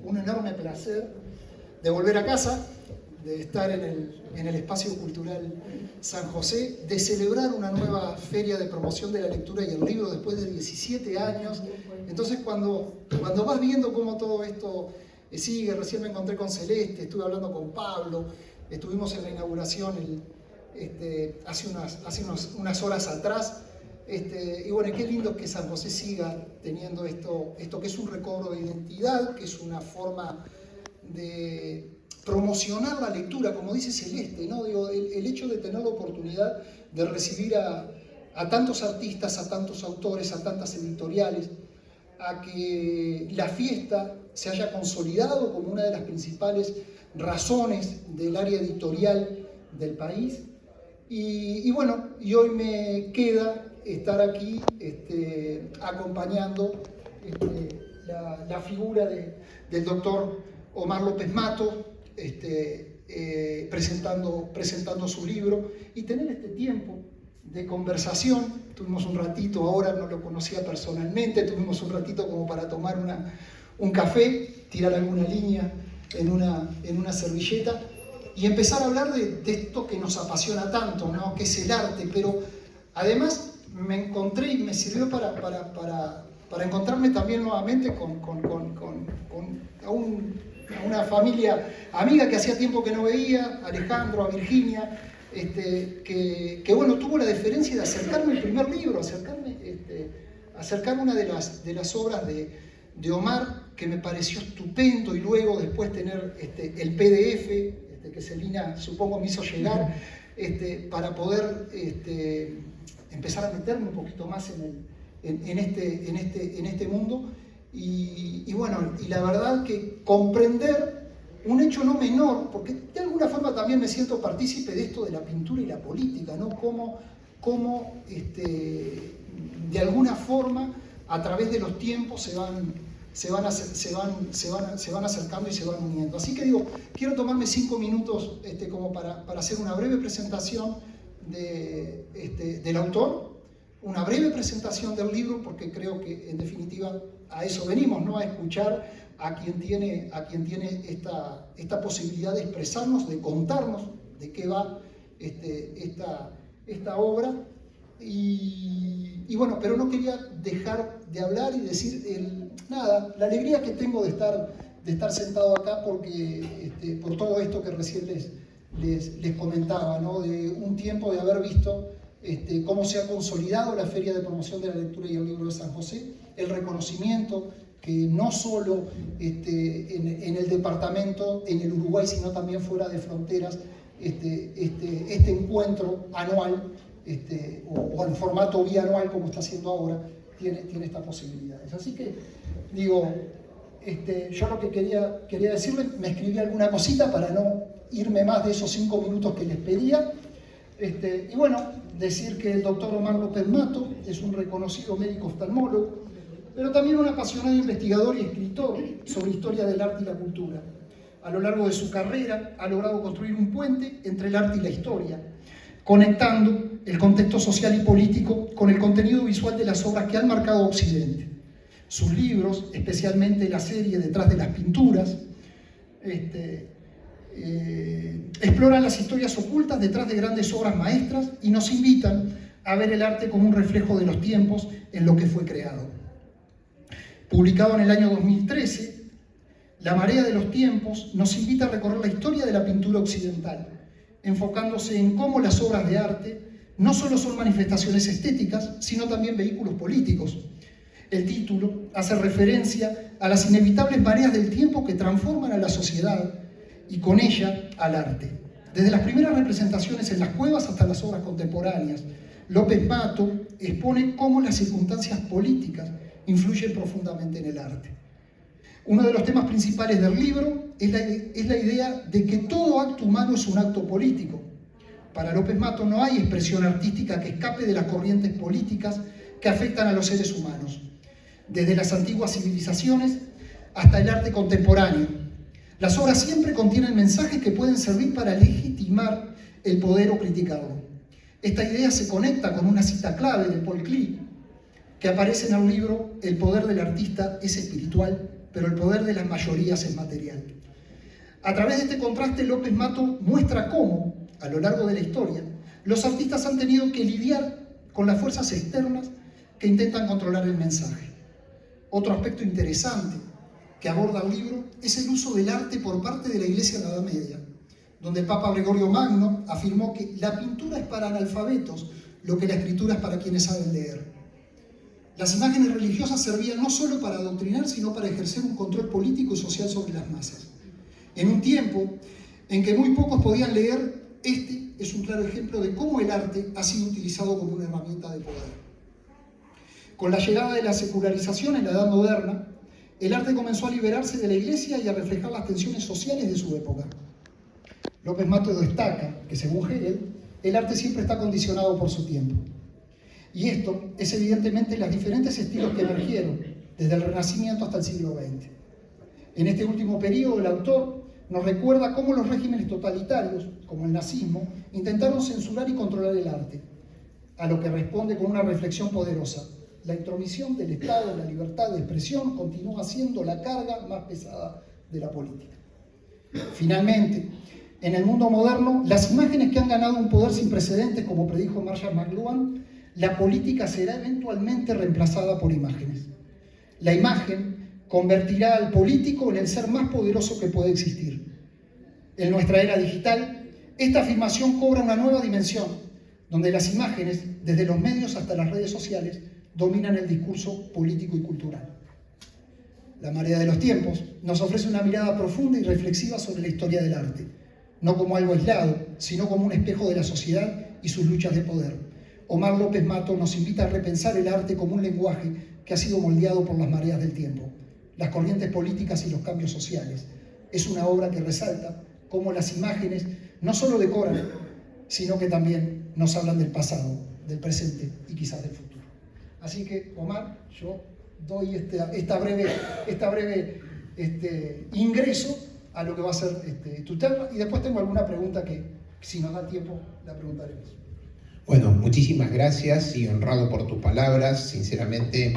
un enorme placer de volver a casa, de estar en el Espacio Cultural San José, de celebrar una nueva feria de promoción de la lectura y el libro después de 17 años. Entonces cuando vas viendo cómo todo esto sigue, recién me encontré con Celeste, estuve hablando con Pablo, estuvimos en la inauguración hace unas horas atrás. Y bueno, qué lindo que San José siga teniendo esto que es un recobro de identidad, que es una forma de promocionar la lectura, como dice Celeste, ¿no? Digo, el hecho de tener la oportunidad de recibir a tantos artistas, a tantos autores, a tantas editoriales, a que la fiesta se haya consolidado como una de las principales razones del área editorial del país. Y bueno, y hoy me queda estar aquí acompañando la figura del doctor Omar López Mato, presentando su libro y tener este tiempo de conversación. Tuvimos un ratito, ahora no lo conocía personalmente, tuvimos un ratito como para tomar un café, tirar alguna línea en una servilleta y empezar a hablar de esto que nos apasiona tanto, ¿no? Que es el arte, pero además me encontré y me sirvió para encontrarme también nuevamente a una familia amiga que hacía tiempo que no veía, a Alejandro, a Virginia, que bueno, tuvo la deferencia de acercarme el primer libro, acercarme una de las obras de Omar, que me pareció estupendo, y luego después tener el PDF, que Celina supongo me hizo llegar, para poder empezar a meterme un poquito más en este mundo. Y bueno, y la verdad que comprender un hecho no menor, porque de alguna forma también me siento partícipe de esto de la pintura y la política, ¿no? Cómo de alguna forma a través de los tiempos se van acercando y se van uniendo. Así que digo, quiero tomarme 5 minutos como para hacer una breve presentación del autor, una breve presentación del libro, porque creo que en definitiva a eso venimos, ¿no? A escuchar a quien tiene esta posibilidad de expresarnos, de contarnos de qué va esta obra. Y bueno, pero no quería dejar de hablar y decir la alegría que tengo de estar sentado acá, porque por todo esto que recién les comentaba, ¿no? De un tiempo de haber visto cómo se ha consolidado la Feria de Promoción de la Lectura y el Libro de San José, el reconocimiento que no solo en el departamento, en el Uruguay, sino también fuera de fronteras, este encuentro anual, o en formato bianual como está haciendo ahora, tiene estas posibilidades. Así que, digo, yo lo que quería decirles, me escribí alguna cosita para no irme más de esos 5 minutos que les pedía. Y bueno, decir que el doctor Omar López Mato es un reconocido médico oftalmólogo, pero también un apasionado investigador y escritor sobre historia del arte y la cultura. A lo largo de su carrera ha logrado construir un puente entre el arte y la historia, conectando el contexto social y político con el contenido visual de las obras que han marcado a Occidente. Sus libros, especialmente la serie Detrás de las pinturas, exploran las historias ocultas detrás de grandes obras maestras y nos invitan a ver el arte como un reflejo de los tiempos en lo que fue creado. Publicado en el año 2013, La Marea de los Tiempos nos invita a recorrer la historia de la pintura occidental, enfocándose en cómo las obras de arte no solo son manifestaciones estéticas, sino también vehículos políticos. El título hace referencia a las inevitables mareas del tiempo que transforman a la sociedad y con ella al arte. Desde las primeras representaciones en las cuevas hasta las obras contemporáneas, López Mato expone cómo las circunstancias políticas influyen profundamente en el arte. Uno de los temas principales del libro es la idea de que todo acto humano es un acto político. Para López Mato no hay expresión artística que escape de las corrientes políticas que afectan a los seres humanos, desde las antiguas civilizaciones hasta el arte contemporáneo. Las obras siempre contienen mensajes que pueden servir para legitimar el poder o criticarlo. Esta idea se conecta con una cita clave de Paul Klee, que aparece en el libro El poder del artista es espiritual pero el poder de las mayorías es material. A través de este contraste, López Mato muestra cómo, a lo largo de la historia, los artistas han tenido que lidiar con las fuerzas externas que intentan controlar el mensaje. Otro aspecto interesante que aborda el libro es el uso del arte por parte de la Iglesia en la Edad Media, donde el Papa Gregorio Magno afirmó que la pintura es para analfabetos lo que la escritura es para quienes saben leer. Las imágenes religiosas servían no solo para adoctrinar, sino para ejercer un control político y social sobre las masas. En un tiempo en que muy pocos podían leer, este es un claro ejemplo de cómo el arte ha sido utilizado como una herramienta de poder. Con la llegada de la secularización en la Edad Moderna, el arte comenzó a liberarse de la Iglesia y a reflejar las tensiones sociales de su época. López Mato destaca que, según Hegel, el arte siempre está condicionado por su tiempo. Y esto es evidentemente en los diferentes estilos que emergieron, desde el Renacimiento hasta el siglo XX. En este último periodo, el autor nos recuerda cómo los regímenes totalitarios, como el nazismo, intentaron censurar y controlar el arte, a lo que responde con una reflexión poderosa. La intromisión del Estado en la libertad de expresión continúa siendo la carga más pesada de la política. Finalmente, en el mundo moderno, las imágenes que han ganado un poder sin precedentes, como predijo Marshall McLuhan, la política será eventualmente reemplazada por imágenes. La imagen convertirá al político en el ser más poderoso que puede existir. En nuestra era digital, esta afirmación cobra una nueva dimensión, donde las imágenes, desde los medios hasta las redes sociales, dominan el discurso político y cultural. La Marea de los Tiempos nos ofrece una mirada profunda y reflexiva sobre la historia del arte, no como algo aislado, sino como un espejo de la sociedad y sus luchas de poder. Omar López Mato nos invita a repensar el arte como un lenguaje que ha sido moldeado por las mareas del tiempo, las corrientes políticas y los cambios sociales. Es una obra que resalta cómo las imágenes no solo decoran, sino que también nos hablan del pasado, del presente y quizás del futuro. Así que, Omar, yo doy esta breve ingreso a lo que va a ser tu tema, y después tengo alguna pregunta que, si nos da tiempo, la preguntaremos. Bueno, muchísimas gracias y honrado por tus palabras. Sinceramente,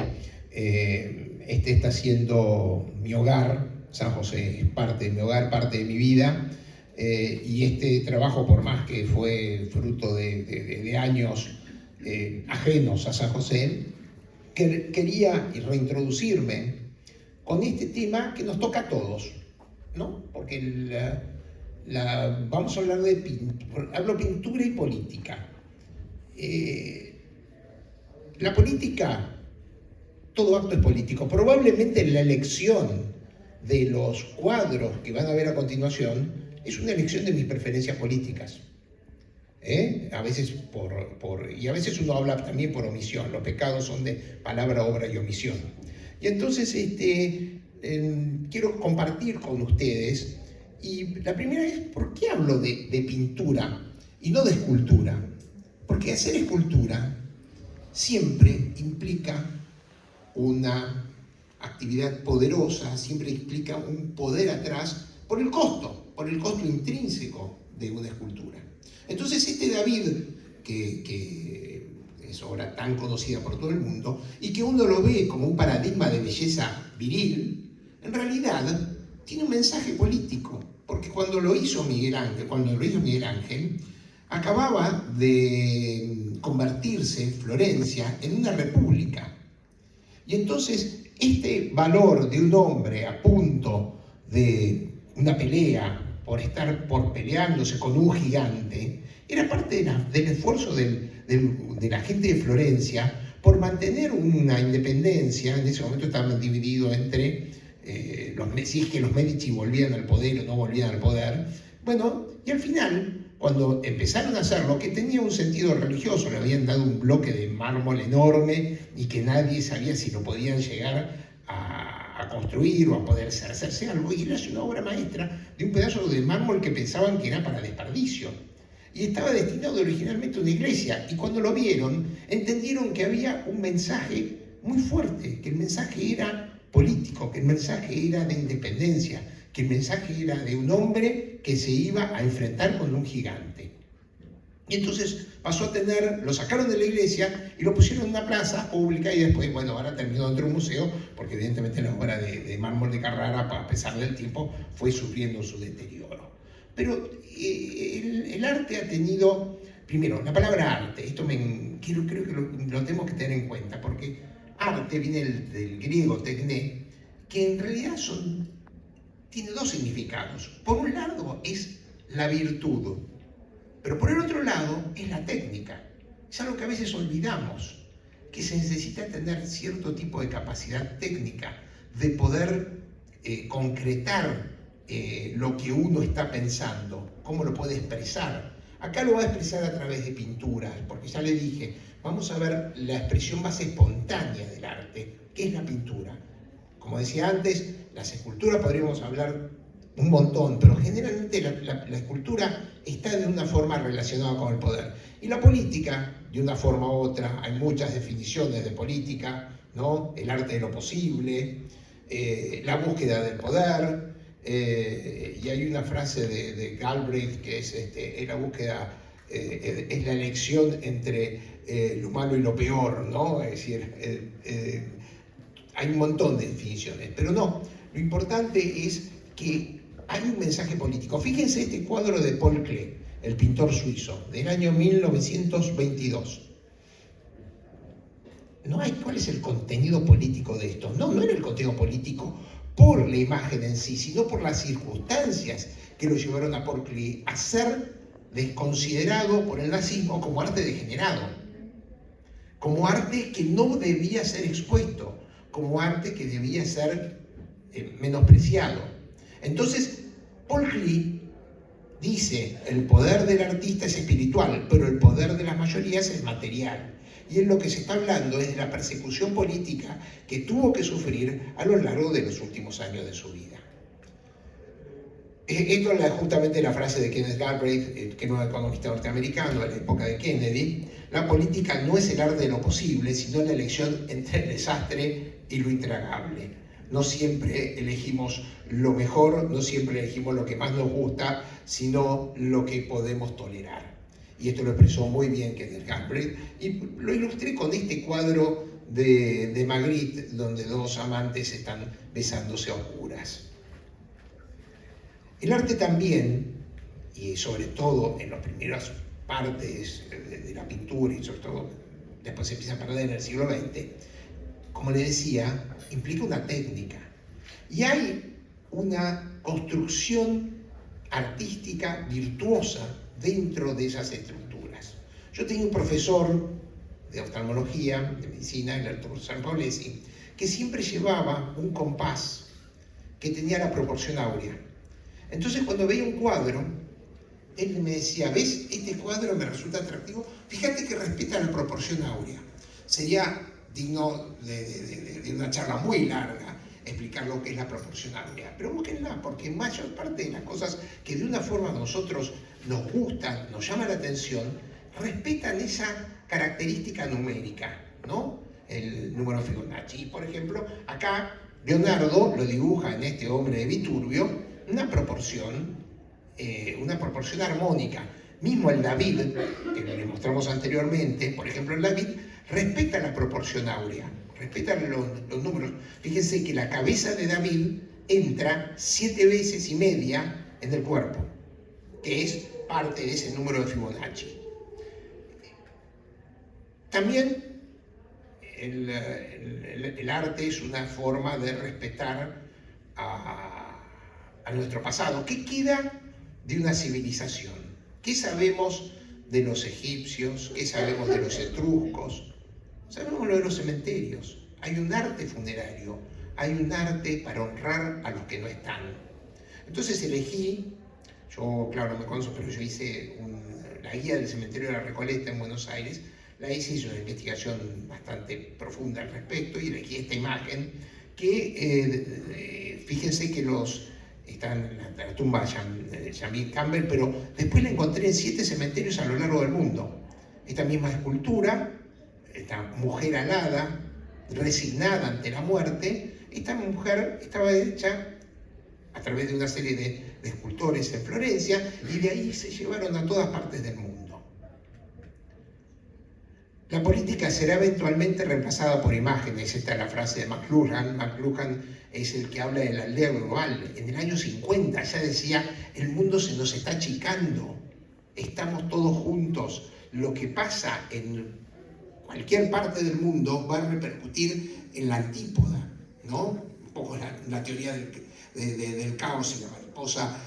este está siendo mi hogar. San José es parte de mi hogar, parte de mi vida. Y este trabajo, por más que fue fruto de años ajenos a San José, quería reintroducirme con este tema que nos toca a todos, ¿no? Porque vamos a hablar de pintura y política. La política, todo acto es político. Probablemente la elección de los cuadros que van a ver a continuación es una elección de mis preferencias políticas. A veces y a veces uno habla también por omisión. Los pecados son de palabra, obra y omisión. Y entonces quiero compartir con ustedes, y la primera es, ¿por qué hablo de pintura y no de escultura? Porque hacer escultura siempre implica una actividad poderosa, siempre implica un poder atrás por el costo intrínseco de una escultura. Entonces David, que es obra tan conocida por todo el mundo, y que uno lo ve como un paradigma de belleza viril, en realidad tiene un mensaje político, porque cuando lo hizo Miguel Ángel, acababa de convertirse Florencia en una república. Y entonces este valor de un hombre a punto de una pelea por peleándose con un gigante, era parte del esfuerzo de la gente de Florencia por mantener una independencia. En ese momento estaban divididos entre si es que los Medici volvían al poder o no volvían al poder. Bueno, y al final, cuando empezaron a hacerlo, que tenía un sentido religioso, le habían dado un bloque de mármol enorme y que nadie sabía si lo podían llegar a construir o a poder hacerse algo, y era una obra maestra de un pedazo de mármol que pensaban que era para desperdicio. Y estaba destinado originalmente a una iglesia, y cuando lo vieron, entendieron que había un mensaje muy fuerte, que el mensaje era político, que el mensaje era de independencia, que el mensaje era de un hombre que se iba a enfrentar con un gigante. Y entonces pasó a tener, lo sacaron de la iglesia y lo pusieron en una plaza pública y después, bueno, ahora terminó dentro de un museo, porque evidentemente la obra de mármol de Carrara, a pesar del tiempo, fue sufriendo su deterioro. Pero el arte ha tenido, primero, la palabra arte, esto creo que lo tenemos que tener en cuenta, porque arte viene del griego tekné, que en realidad tiene dos significados. Por un lado es la virtud, pero por el otro lado es la técnica. Es algo que a veces olvidamos, que se necesita tener cierto tipo de capacidad técnica, de poder concretar lo que uno está pensando, cómo lo puede expresar. Acá lo va a expresar a través de pinturas, porque ya le dije, vamos a ver la expresión más espontánea del arte, que es la pintura. Como decía antes, las esculturas podríamos hablar un montón, pero generalmente la escultura está de una forma relacionada con el poder. Y la política, de una forma u otra, hay muchas definiciones de política, ¿no? El arte de lo posible, la búsqueda del poder, y hay una frase de Galbraith que es la búsqueda, es la elección entre lo malo y lo peor, ¿no? Es decir, hay un montón de definiciones, pero no, lo importante es que hay un mensaje político. Fíjense este cuadro de Paul Klee, el pintor suizo, del año 1922. No hay cuál es el contenido político de esto. No era el contenido político por la imagen en sí, sino por las circunstancias que lo llevaron a Paul Klee a ser desconsiderado por el nazismo como arte degenerado, como arte que no debía ser expuesto, como arte que debía ser menospreciado. Entonces, Paul Klee dice, el poder del artista es espiritual, pero el poder de las mayorías es material. Y en lo que se está hablando es de la persecución política que tuvo que sufrir a lo largo de los últimos años de su vida. Esto es justamente la frase de Kenneth Galbraith, que era un economista norteamericano de la época de Kennedy. La política no es el arte de lo posible, sino la elección entre el desastre y lo intragable. No siempre elegimos lo mejor, no siempre elegimos lo que más nos gusta, sino lo que podemos tolerar. Y esto lo expresó muy bien Kenneth Galbraith, y lo ilustré con este cuadro de Magritte, donde dos amantes están besándose a oscuras. El arte también, y sobre todo en las primeras partes de la pintura, y sobre todo después se empieza a perder en el siglo XX, como le decía, implica una técnica. Y hay una construcción artística virtuosa dentro de esas estructuras. Yo tenía un profesor de oftalmología, de medicina, el Arturo Sanpaolesi, que siempre llevaba un compás que tenía la proporción áurea. Entonces, cuando veía un cuadro, él me decía, ¿ves? Este cuadro me resulta atractivo. Fíjate que respeta la proporción áurea. Sería digno de una charla muy larga explicar lo que es la proporción áurea. Pero búsquenla, porque mayor parte de las cosas que de una forma a nosotros nos gustan, nos llama la atención, respetan esa característica numérica, ¿no? El número Fibonacci. Por ejemplo, acá Leonardo lo dibuja en este hombre de Viturbio, una proporción armónica. Mismo el David, que le mostramos anteriormente, por ejemplo el David, respeta la proporción áurea, respeta los números. Fíjense que la cabeza de David entra 7 veces y media en el cuerpo, que es parte de ese número de Fibonacci. También el arte es una forma de respetar a nuestro pasado. ¿Qué queda de una civilización? ¿Qué sabemos de los egipcios? ¿Qué sabemos de los etruscos? Sabemos lo de los cementerios. Hay un arte funerario, hay un arte para honrar a los que no están. Entonces elegí, yo claro no me conozco, pero yo hice la guía del cementerio de la Recoleta en Buenos Aires, la hice una investigación bastante profunda al respecto y elegí esta imagen que, fíjense que está en la tumba de Jamil Campbell, pero después la encontré en 7 cementerios a lo largo del mundo. Esta misma escultura, esta mujer alada, resignada ante la muerte, esta mujer estaba hecha a través de una serie de escultores en Florencia y de ahí se llevaron a todas partes del mundo. La política será eventualmente reemplazada por imágenes. Esta es la frase de McLuhan. McLuhan es el que habla de la aldea global. En el año 50 ya decía, el mundo se nos está achicando, estamos todos juntos. Lo que pasa en cualquier parte del mundo va a repercutir en la antípoda, ¿no? Un poco la teoría del caos, y la mariposa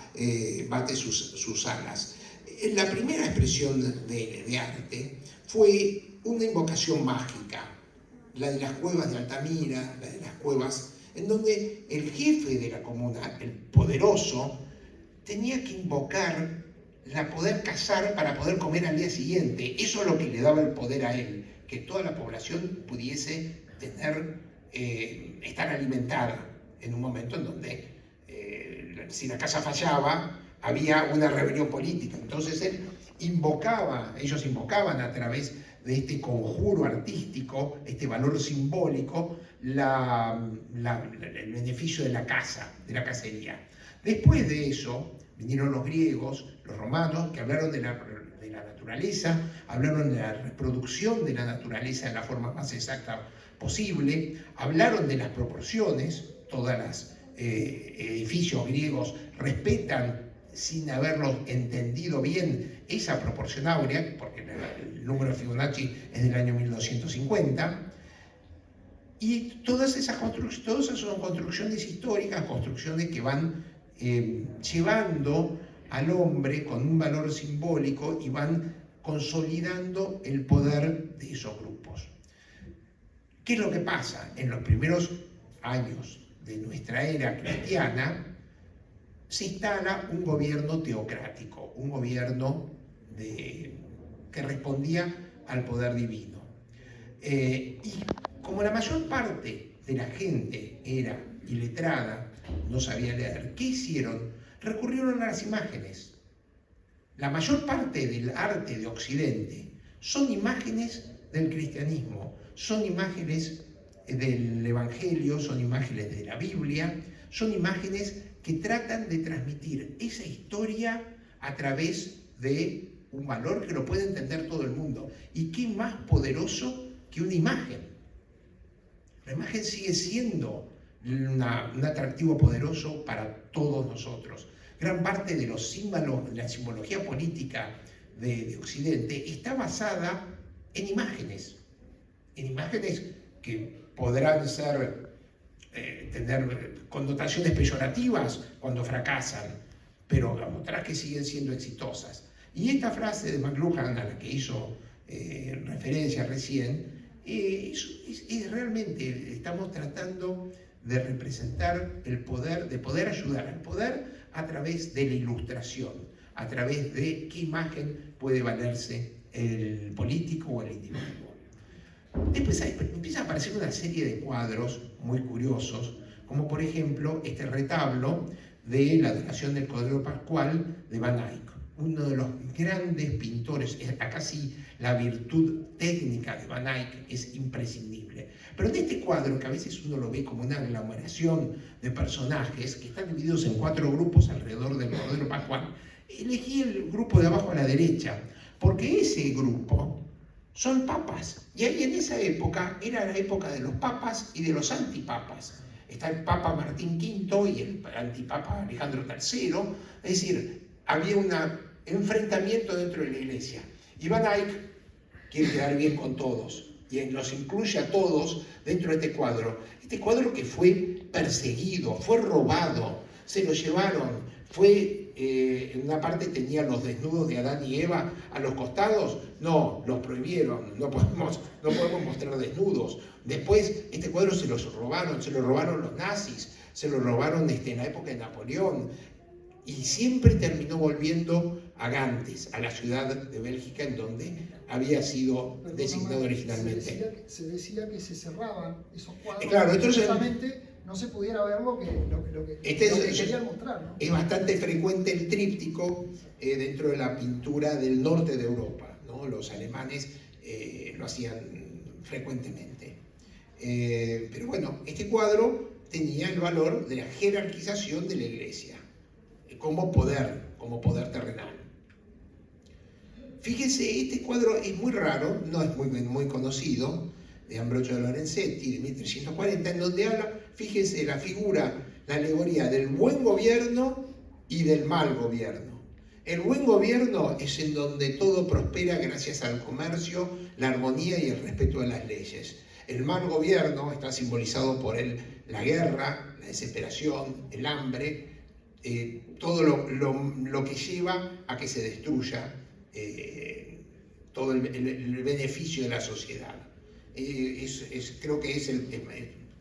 bate sus alas. La primera expresión de arte fue una invocación mágica, la de las cuevas de Altamira, la de las cuevas, en donde el jefe de la comuna, el poderoso, tenía que invocar la poder cazar para poder comer al día siguiente. Eso es lo que le daba el poder a él, que toda la población pudiese estar alimentada en un momento en donde si la casa fallaba, había una rebelión política. Entonces ellos invocaban a través de este conjuro artístico, este valor simbólico, el beneficio de la caza, de la cacería. Después de eso vinieron los griegos, los romanos, que hablaron de la naturaleza, hablaron de la reproducción de la naturaleza de la forma más exacta posible, hablaron de las proporciones. Todos los edificios griegos respetan, sin haberlos entendido bien, esa proporción áurea, porque el número de Fibonacci es del año 1250, y todas esas son construcciones históricas, construcciones que van llevando al hombre con un valor simbólico y van consolidando el poder de esos grupos. ¿Qué es lo que pasa? En los primeros años de nuestra era cristiana se instala un gobierno teocrático, un gobierno que respondía al poder divino. Y como la mayor parte de la gente era iletrada, no sabía leer, ¿qué hicieron? Recurrieron a las imágenes. La mayor parte del arte de Occidente son imágenes del cristianismo, son imágenes del Evangelio, son imágenes de la Biblia, son imágenes que tratan de transmitir esa historia a través de un valor que lo puede entender todo el mundo. ¿Y qué más poderoso que una imagen? La imagen sigue siendo un atractivo poderoso para todos nosotros. Gran parte de los símbolos, de la simbología política de Occidente está basada en imágenes que podrán tener connotaciones peyorativas cuando fracasan, pero otras que siguen siendo exitosas. Y esta frase de McLuhan, a la que hizo referencia recién, realmente estamos tratando de representar el poder, de poder ayudar al poder a través de la ilustración, a través de qué imagen puede valerse el político o el individuo. Después empieza a aparecer una serie de cuadros muy curiosos, como por ejemplo este retablo de la adoración del Cordero Pascual de Van Eyck, uno de los grandes pintores. Acá sí la virtud técnica de Van Eyck es imprescindible. Pero en este cuadro, que a veces uno lo ve como una aglomeración de personajes que están divididos en 4 grupos alrededor del Cordero Pascual, elegí el grupo de abajo a la derecha, porque ese grupo son papas. Y ahí en esa época era la época de los papas y de los antipapas. Está el Papa Martín V y el antipapa Alejandro III. Es decir, había un enfrentamiento dentro de la iglesia. Y Van Eyck quiere quedar bien con todos y los incluye a todos dentro de este cuadro. Este cuadro que fue perseguido, fue robado, se lo llevaron, en una parte tenía los desnudos de Adán y Eva a los costados. No, los prohibieron, no podemos mostrar desnudos. Después este cuadro se lo robaron los nazis, se lo robaron en la época de Napoleón, y siempre terminó volviendo a Gantz, a la ciudad de Bélgica en donde había sido designado originalmente. Se decía que se cerraban esos cuadros, claro, entonces, justamente no se pudiera ver lo que querían mostrar, ¿no? Es bastante frecuente el tríptico dentro de la pintura del norte de Europa, ¿no? Los alemanes lo hacían frecuentemente. Pero bueno, este cuadro tenía el valor de la jerarquización de la iglesia como poder terrenal. Fíjense, este cuadro es muy raro, no es muy conocido, de Ambrogio Lorenzetti, de 1340, en donde habla, fíjense, la figura, la alegoría del buen gobierno y del mal gobierno. El buen gobierno es en donde todo prospera gracias al comercio, la armonía y el respeto de las leyes. El mal gobierno está simbolizado por la guerra, la desesperación, el hambre, todo lo que lleva a que se destruya todo el beneficio de la sociedad. Creo que es el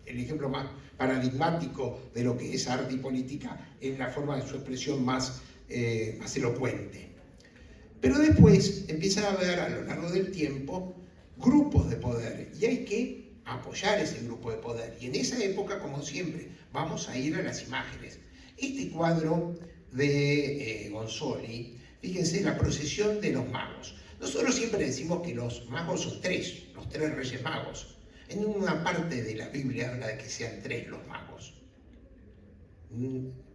ejemplo más paradigmático de lo que es arte y política en la forma de su expresión más elocuente. Pero después empieza a haber a lo largo del tiempo grupos de poder y hay que apoyar ese grupo de poder. Y en esa época, como siempre, vamos a ir a las imágenes. Este cuadro de Gonzoli, fíjense, la procesión de los magos. Nosotros siempre decimos que los magos son tres, los tres reyes magos. En una parte de la Biblia habla de que sean tres los magos.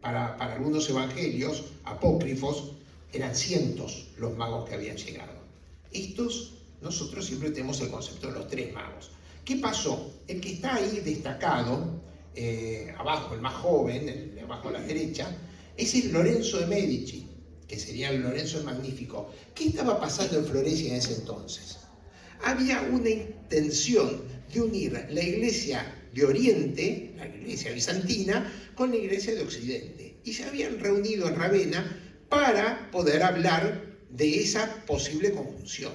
Para algunos evangelios apócrifos eran cientos los magos que habían llegado. Nosotros siempre tenemos el concepto de los tres magos. ¿Qué pasó? El que está ahí destacado, abajo, el más joven, el de abajo a la derecha, es el Lorenzo de Medici, que sería el Lorenzo el Magnífico. ¿Qué estaba pasando en Florencia en ese entonces? Había una intención de unir la iglesia de Oriente, la iglesia bizantina, con la iglesia de Occidente. Y se habían reunido en Ravenna para poder hablar de esa posible conjunción.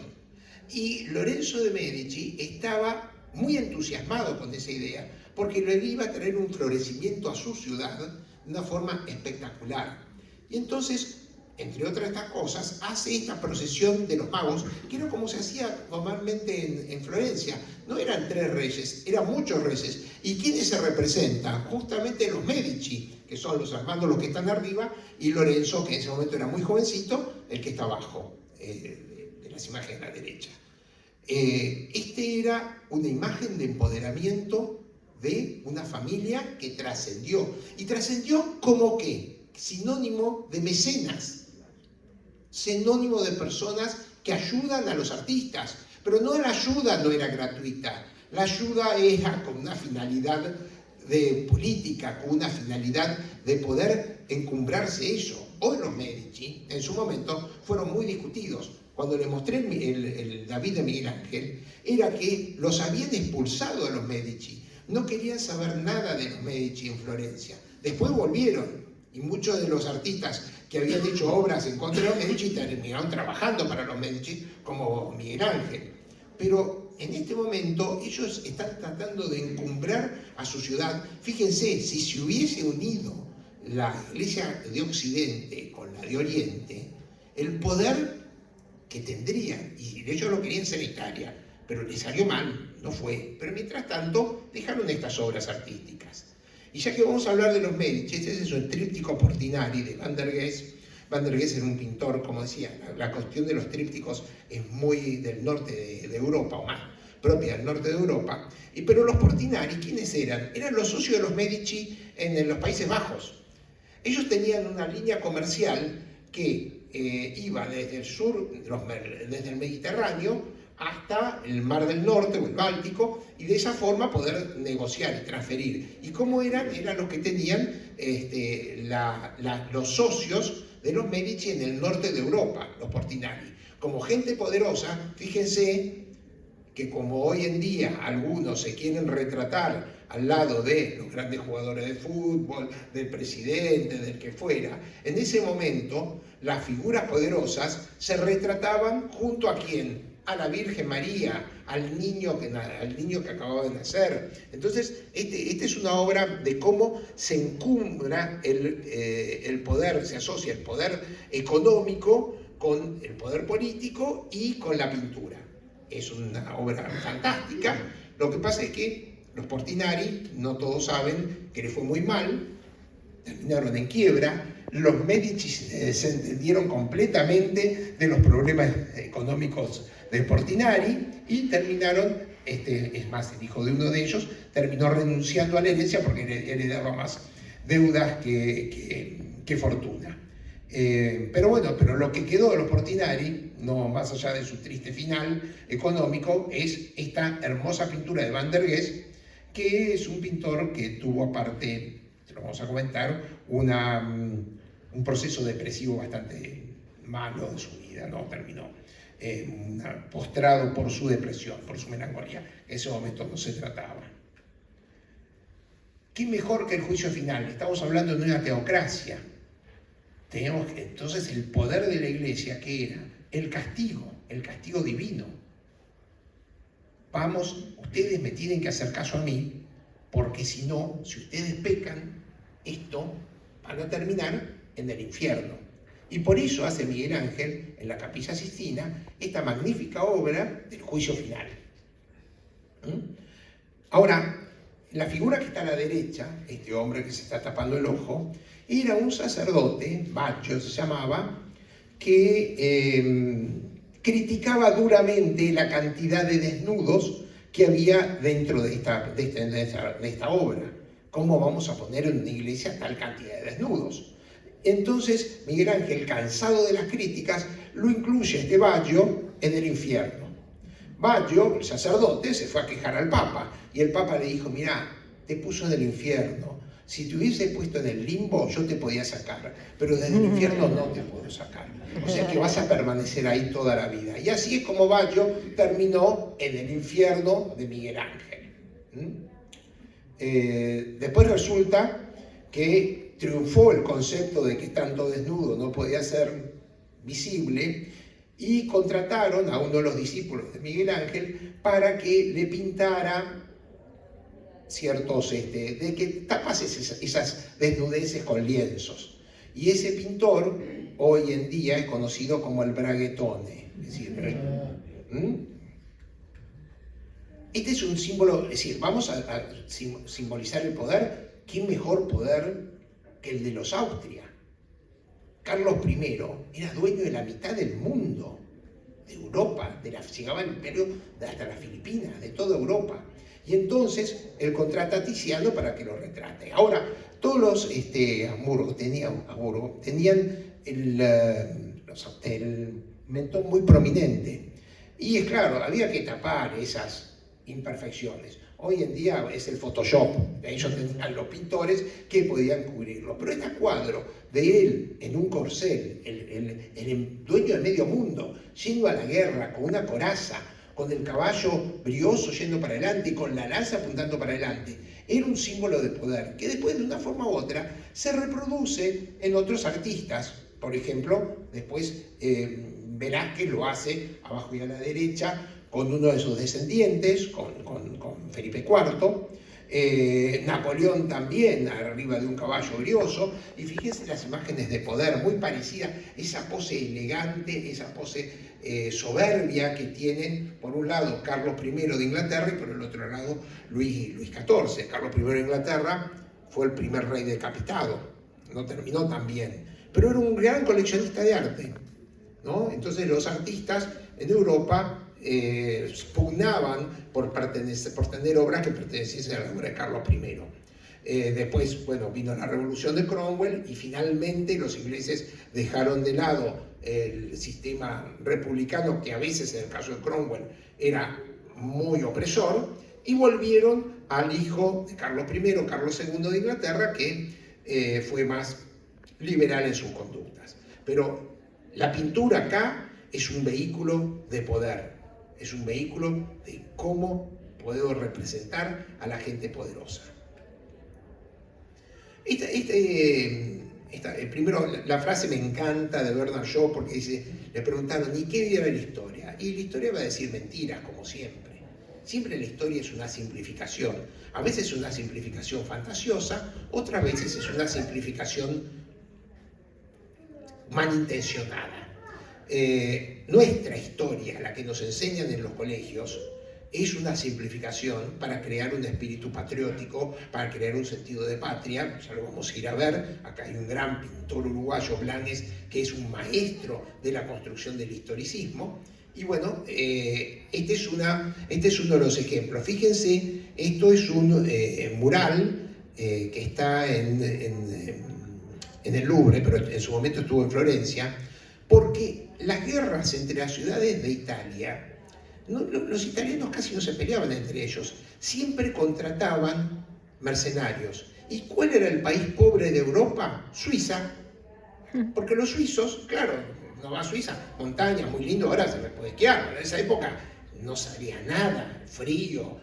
Y Lorenzo de Medici estaba muy entusiasmado con esa idea, porque le iba a traer un florecimiento a su ciudad de una forma espectacular. Y entonces, entre otras estas cosas, hace esta procesión de los magos, que era como se hacía normalmente en Florencia. No eran tres reyes, eran muchos reyes. ¿Y quiénes se representan? Justamente los Medici, que son los hermanos los que están arriba, y Lorenzo, que en ese momento era muy jovencito, el que está abajo, de las imágenes a la derecha. Este era una imagen de empoderamiento de una familia que trascendió. ¿Y trascendió como qué? Sinónimo de mecenas, sinónimo de personas que ayudan a los artistas, pero no la ayuda no era gratuita, la ayuda era con una finalidad de política, con una finalidad de poder encumbrarse eso. Hoy los Medici, en su momento, fueron muy discutidos. Cuando le mostré el David de Miguel Ángel, era que los habían expulsado a los Medici, no querían saber nada de los Medici en Florencia. Después volvieron, y muchos de los artistas que habían hecho obras en contra de los Medici terminaron trabajando para los Medici, como Miguel Ángel. Pero en este momento ellos están tratando de encumbrar a su ciudad. Fíjense, si se hubiese unido la iglesia de Occidente con la de Oriente, el poder que tendrían, y ellos lo querían ser en Italia, pero les salió mal, no fue. Pero mientras tanto dejaron estas obras artísticas. Y ya que vamos a hablar de los Medici, este es el tríptico Portinari de Van der Geest. Van der Geest era un pintor, como decía, la cuestión de los trípticos es muy del norte de Europa, o más propia del norte de Europa. Pero los Portinari, ¿quiénes eran? Eran los socios de los Medici en los Países Bajos. Ellos tenían una línea comercial que iba desde el sur, desde el Mediterráneo, hasta el Mar del Norte o el Báltico, y de esa forma poder negociar y transferir. ¿Y cómo eran? Eran los que tenían los socios de los Medici en el norte de Europa, los Portinari. Como gente poderosa, fíjense que como hoy en día algunos se quieren retratar al lado de los grandes jugadores de fútbol, del presidente, del que fuera, en ese momento las figuras poderosas se retrataban junto a ¿quién? A la Virgen María, al niño que acababa de nacer. Entonces, esta es una obra de cómo se encumbra el poder, se asocia el poder económico con el poder político y con la pintura. Es una obra fantástica. Lo que pasa es que los Portinari, no todos saben que les fue muy mal, terminaron en quiebra. Los Medici se desentendieron completamente de los problemas económicos de Portinari y terminaron, es más, el hijo de uno de ellos terminó renunciando a la herencia porque heredaba más deudas que fortuna. Pero bueno, pero lo que quedó de los Portinari, no más allá de su triste final económico, es esta hermosa pintura de Van der Geest, que es un pintor que tuvo aparte, te lo vamos a comentar, un proceso depresivo bastante malo de su vida, ¿no? Terminó postrado por su depresión, por su melancolía. En ese momento no se trataba. ¿Qué mejor que el juicio final? Estamos hablando de una teocracia. Tenemos entonces el poder de la Iglesia, que era el castigo divino. Vamos, ustedes me tienen que hacer caso a mí, porque si no, si ustedes pecan, esto van a terminar en el infierno. Y por eso hace Miguel Ángel, en la Capilla Sixtina, esta magnífica obra del juicio final. Ahora, la figura que está a la derecha, este hombre que se está tapando el ojo, era un sacerdote, Baggio se llamaba, que criticaba duramente la cantidad de desnudos que había dentro de esta obra. ¿Cómo vamos a poner en una iglesia tal cantidad de desnudos? Entonces Miguel Ángel, cansado de las críticas, lo incluye este Baggio en el infierno. Baggio, el sacerdote, se fue a quejar al Papa y el Papa le dijo: mirá, te puso en el infierno. Si te hubiese puesto en el limbo, yo te podía sacar, pero desde el infierno no te puedo sacar. O sea que vas a permanecer ahí toda la vida. Y así es como Baggio terminó en el infierno de Miguel Ángel. Después resulta que triunfó el concepto de que tanto desnudo no podía ser visible y contrataron a uno de los discípulos de Miguel Ángel para que le pintara de que tapase esas desnudeces con lienzos. Y ese pintor hoy en día es conocido como el Braguetone. Es decir, este es un símbolo, es decir, vamos a simbolizar el poder. ¿Qué mejor poder que el de los Austria? Carlos I era dueño de la mitad del mundo, de Europa, llegaba al imperio hasta las Filipinas, de toda Europa. Y entonces él contrata a Tiziano para que lo retrate. Ahora, todos los Habsburgo tenían el mentón muy prominente. Y es claro, había que tapar esas imperfecciones. Hoy en día es el Photoshop, ellos tenían los pintores que podían cubrirlo. Pero este cuadro de él en un corcel, el dueño del medio mundo, yendo a la guerra con una coraza, con el caballo brioso yendo para adelante y con la lanza apuntando para adelante, era un símbolo de poder que después de una forma u otra se reproduce en otros artistas. Por ejemplo, después Velázquez lo hace abajo y a la derecha con uno de sus descendientes, con Felipe IV, Napoleón también arriba de un caballo brioso, y fíjense las imágenes de poder muy parecidas, esa pose elegante, esa pose soberbia que tienen por un lado Carlos I de Inglaterra y por el otro lado Luis XIV. Carlos I de Inglaterra fue el primer rey decapitado, no terminó tan bien, pero era un gran coleccionista de arte, ¿no? Entonces los artistas en Europa pugnaban por tener obras que perteneciesen a la obra de Carlos I. Después, bueno, vino la revolución de Cromwell y finalmente los ingleses dejaron de lado el sistema republicano, que a veces en el caso de Cromwell era muy opresor, y volvieron al hijo de Carlos I, Carlos II de Inglaterra, que fue más liberal en sus conductas. Pero la pintura acá es un vehículo de poder, es un vehículo de cómo puedo representar a la gente poderosa. Primero, la frase me encanta de Bernard Shaw porque dice, le preguntaron, ¿y qué era la historia? Y la historia va a decir mentiras, como siempre. Siempre la historia es una simplificación. A veces es una simplificación fantasiosa, otras veces es una simplificación malintencionada. Nuestra historia, la que nos enseñan en los colegios, es una simplificación para crear un espíritu patriótico, para crear un sentido de patria. Ya lo vamos a ir a ver. Acá hay un gran pintor uruguayo, Blanes, que es un maestro de la construcción del historicismo. Y bueno, este es uno de los ejemplos. Fíjense, esto es un mural que está en en el Louvre, pero en su momento estuvo en Florencia, porque las guerras entre las ciudades de Italia, los italianos casi no se peleaban entre ellos, siempre contrataban mercenarios. ¿Y cuál era el país pobre de Europa? Suiza. Porque los suizos, claro, no va a Suiza, montaña, muy lindo, ahora se puede esquiar, pero en esa época no salía nada, frío.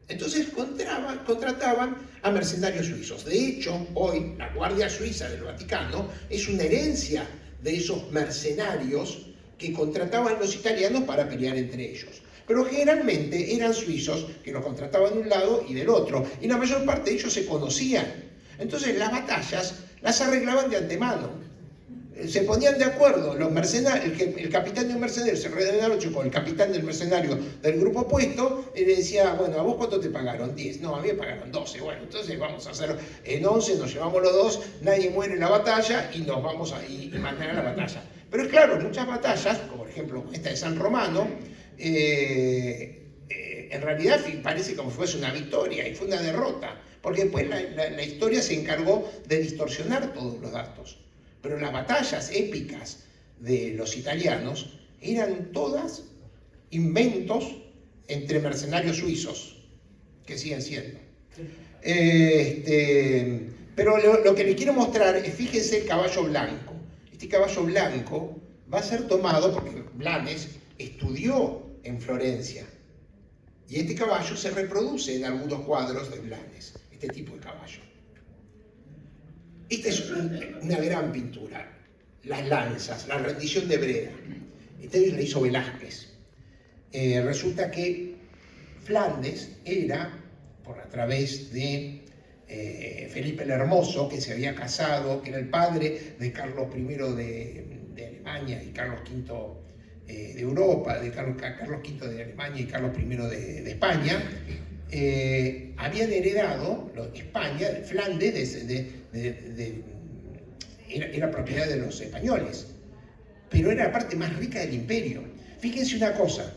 Entonces contrataban a mercenarios suizos. De hecho, hoy la Guardia Suiza del Vaticano es una herencia de esos mercenarios que contrataban los italianos para pelear entre ellos. Pero generalmente eran suizos que los contrataban de un lado y del otro, y la mayor parte de ellos se conocían. Entonces las batallas las arreglaban de antemano. Se ponían de acuerdo los mercenarios, el capitán de un mercenario se reunía de la noche con el capitán del mercenario del grupo opuesto y le decía, bueno, ¿a vos cuánto te pagaron? 10. No, a mí me pagaron 12. Bueno, entonces vamos a hacer en 11, nos llevamos los dos, nadie muere en la batalla y nos vamos a mantener la batalla. Pero es claro, muchas batallas, como por ejemplo esta de San Romano, en realidad parece como si fuese una victoria y fue una derrota, porque después la historia se encargó de distorsionar todos los datos. Pero las batallas épicas de los italianos eran todas inventos entre mercenarios suizos, que siguen siendo. Pero lo que les quiero mostrar es, fíjense el caballo blanco. Este caballo blanco va a ser tomado porque Blanes estudió en Florencia. Y este caballo se reproduce en algunos cuadros de Blanes, este tipo de caballo. Esta es una gran pintura, las lanzas, la rendición de Breda. Esta la hizo Velázquez. Resulta que Flandes era, a través de Felipe el Hermoso, que se había casado, que era el padre de Carlos I de Alemania y Carlos V de Europa, de Carlos V de Alemania y Carlos I de España, habían heredado España, Flandes, era propiedad de los españoles, pero era la parte más rica del imperio. Fíjense una cosa,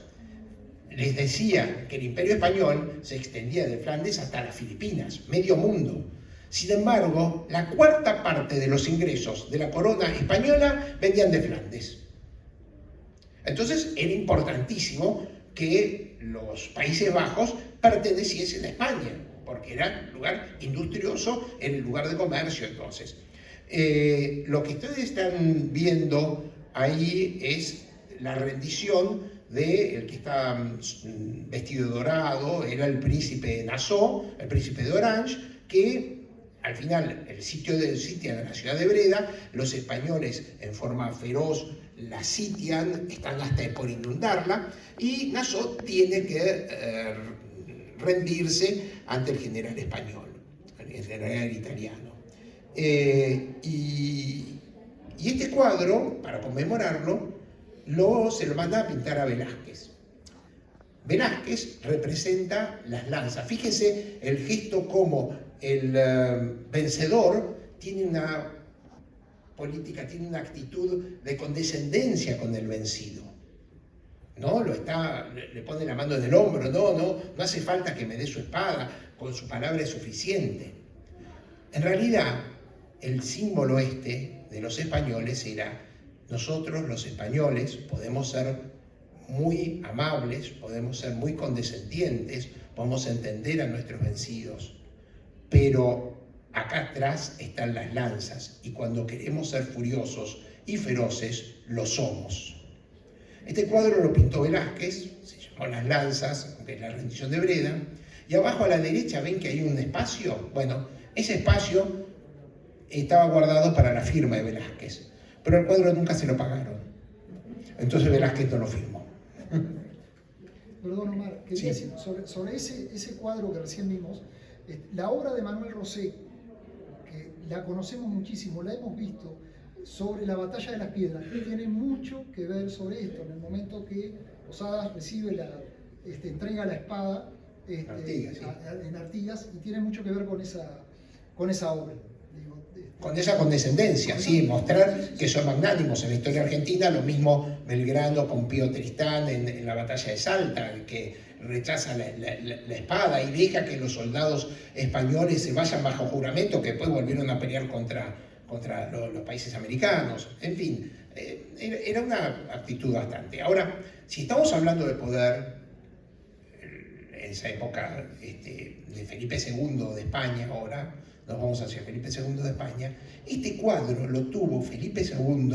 les decía que el imperio español se extendía de Flandes hasta las Filipinas, medio mundo. Sin embargo, la cuarta parte de los ingresos de la corona española venían de Flandes. Entonces era importantísimo que los Países Bajos perteneciesen a España, porque era un lugar industrioso, era el lugar de comercio entonces. Lo que ustedes están viendo ahí es la rendición del que está vestido de dorado, era el príncipe Nassau, el príncipe de Orange, que al final sitian a la ciudad de Breda, los españoles en forma feroz la sitian, están hasta por inundarla, y Nassau tiene que rendirse ante el general español, el general italiano. Y este cuadro, para conmemorarlo, se lo manda a pintar a Velázquez. Velázquez representa las lanzas. Fíjense el gesto como el vencedor tiene una política, tiene una actitud de condescendencia con el vencido. ¿No? Le pone la mano en el hombro, no hace falta que me dé su espada, con su palabra es suficiente. En realidad, el símbolo de los españoles era, nosotros los españoles podemos ser muy amables, podemos ser muy condescendientes, podemos entender a nuestros vencidos, pero acá atrás están las lanzas, y cuando queremos ser furiosos y feroces, lo somos. Este cuadro lo pintó Velázquez, se llamó Las Lanzas, que es la rendición de Breda, y abajo a la derecha ven que hay un espacio. Bueno, ese espacio estaba guardado para la firma de Velázquez, pero el cuadro nunca se lo pagaron. Entonces Velázquez no lo firmó. Perdón, Omar, quería decir sobre ese cuadro que recién vimos, la obra de Manuel Rosé, que la conocemos muchísimo, la hemos visto, sobre la batalla de las piedras, tiene mucho que ver sobre esto. En el momento que Posadas entrega la espada Artigas, sí, en Artigas, y tiene mucho que ver con esa obra. Con esa condescendencia, sí, mostrar que son magnánimos en la historia argentina, lo mismo Belgrano con Pío Tristán en la batalla de Salta, que rechaza la espada y deja que los soldados españoles se vayan bajo juramento, que después volvieron a pelear contra los países americanos. En fin, era una actitud bastante. Ahora, si estamos hablando de poder, en esa época de Felipe II de España, ahora nos vamos hacia Felipe II de España, este cuadro lo tuvo Felipe II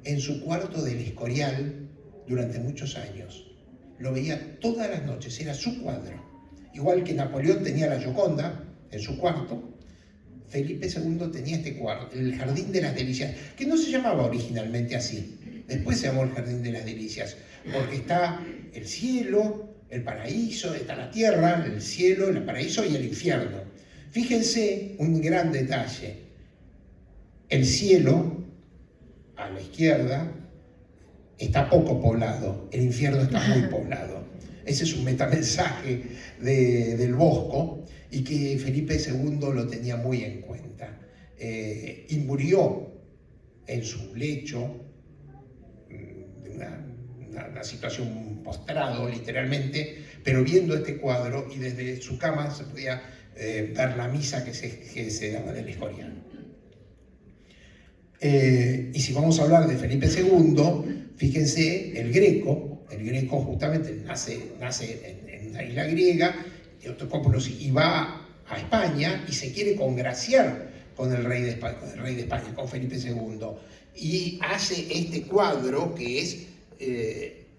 en su cuarto del Escorial durante muchos años. Lo veía todas las noches, era su cuadro. Igual que Napoleón tenía la Gioconda en su cuarto, Felipe II tenía este cuadro, el Jardín de las Delicias, que no se llamaba originalmente así. Después se llamó el Jardín de las Delicias, porque está el cielo, el paraíso, está la tierra, el cielo, el paraíso y el infierno. Fíjense un gran detalle. El cielo, a la izquierda, está poco poblado, el infierno está muy poblado. Ese es un metamensaje del Bosco y que Felipe II lo tenía muy en cuenta. Y murió en su lecho, de una situación postrado literalmente, pero viendo este cuadro, y desde su cama se podía dar la misa que se daba del Escorial. Y si vamos a hablar de Felipe II, fíjense, el Greco justamente nace en una isla griega, Teotocópulos, y va a España y se quiere congraciar con el rey de España, con Felipe II, y hace este cuadro que es,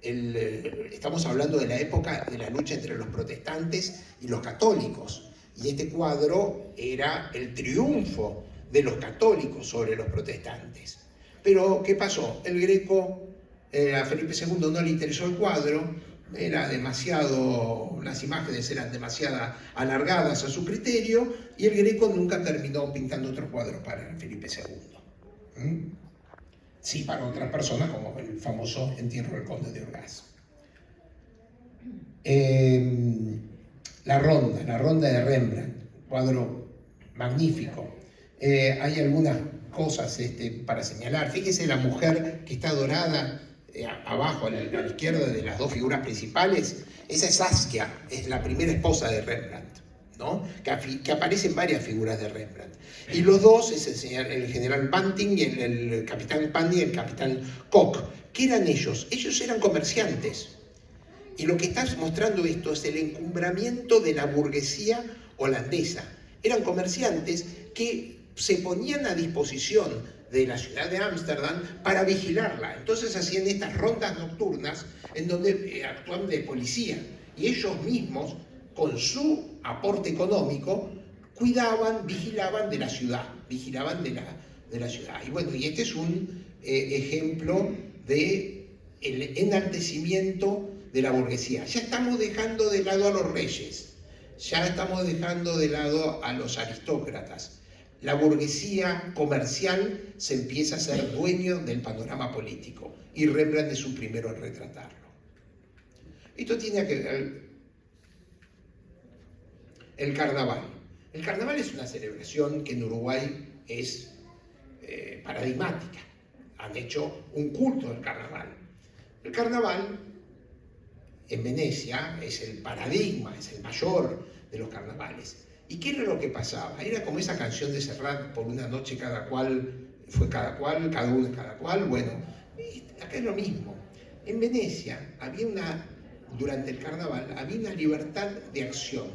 estamos hablando de la época de la lucha entre los protestantes y los católicos, y este cuadro era el triunfo de los católicos sobre los protestantes. Pero, ¿qué pasó? El Greco, a Felipe II no le interesó el cuadro, las imágenes eran demasiado alargadas a su criterio, y el Greco nunca terminó pintando otro cuadro para Felipe II. Sí, para otras personas, como el famoso Entierro del Conde de Orgaz. La Ronda de Rembrandt, cuadro magnífico. Hay algunas cosas para señalar. Fíjese la mujer que está dorada abajo a la izquierda de las dos figuras principales. Esa es Saskia, es la primera esposa de Rembrandt, ¿no? que aparece en varias figuras de Rembrandt. Y los dos es el general Banting y el capitán Pandy y el capitán Koch. ¿Qué eran ellos? Ellos eran comerciantes. Y lo que está mostrando esto es el encumbramiento de la burguesía holandesa. Eran comerciantes que se ponían a disposición de la ciudad de Ámsterdam para vigilarla. Entonces hacían estas rondas nocturnas en donde actuaban de policía. Y ellos mismos, con su aporte económico, cuidaban, vigilaban de la ciudad. Y bueno, y este es un ejemplo del enaltecimiento de la burguesía. Ya estamos dejando de lado a los reyes, ya estamos dejando de lado a los aristócratas. La burguesía comercial se empieza a ser dueño del panorama político, y Rembrandt es un primero en retratarlo. Esto tiene que ver el carnaval. El carnaval es una celebración que en Uruguay es paradigmática. Han hecho un culto del carnaval. El carnaval en Venecia es el paradigma, es el mayor de los carnavales. ¿Y qué era lo que pasaba? Era como esa canción de Serrat, por una noche cada cual fue cada uno es cada cual. Bueno, acá es lo mismo. En Venecia durante el carnaval había una libertad de acción.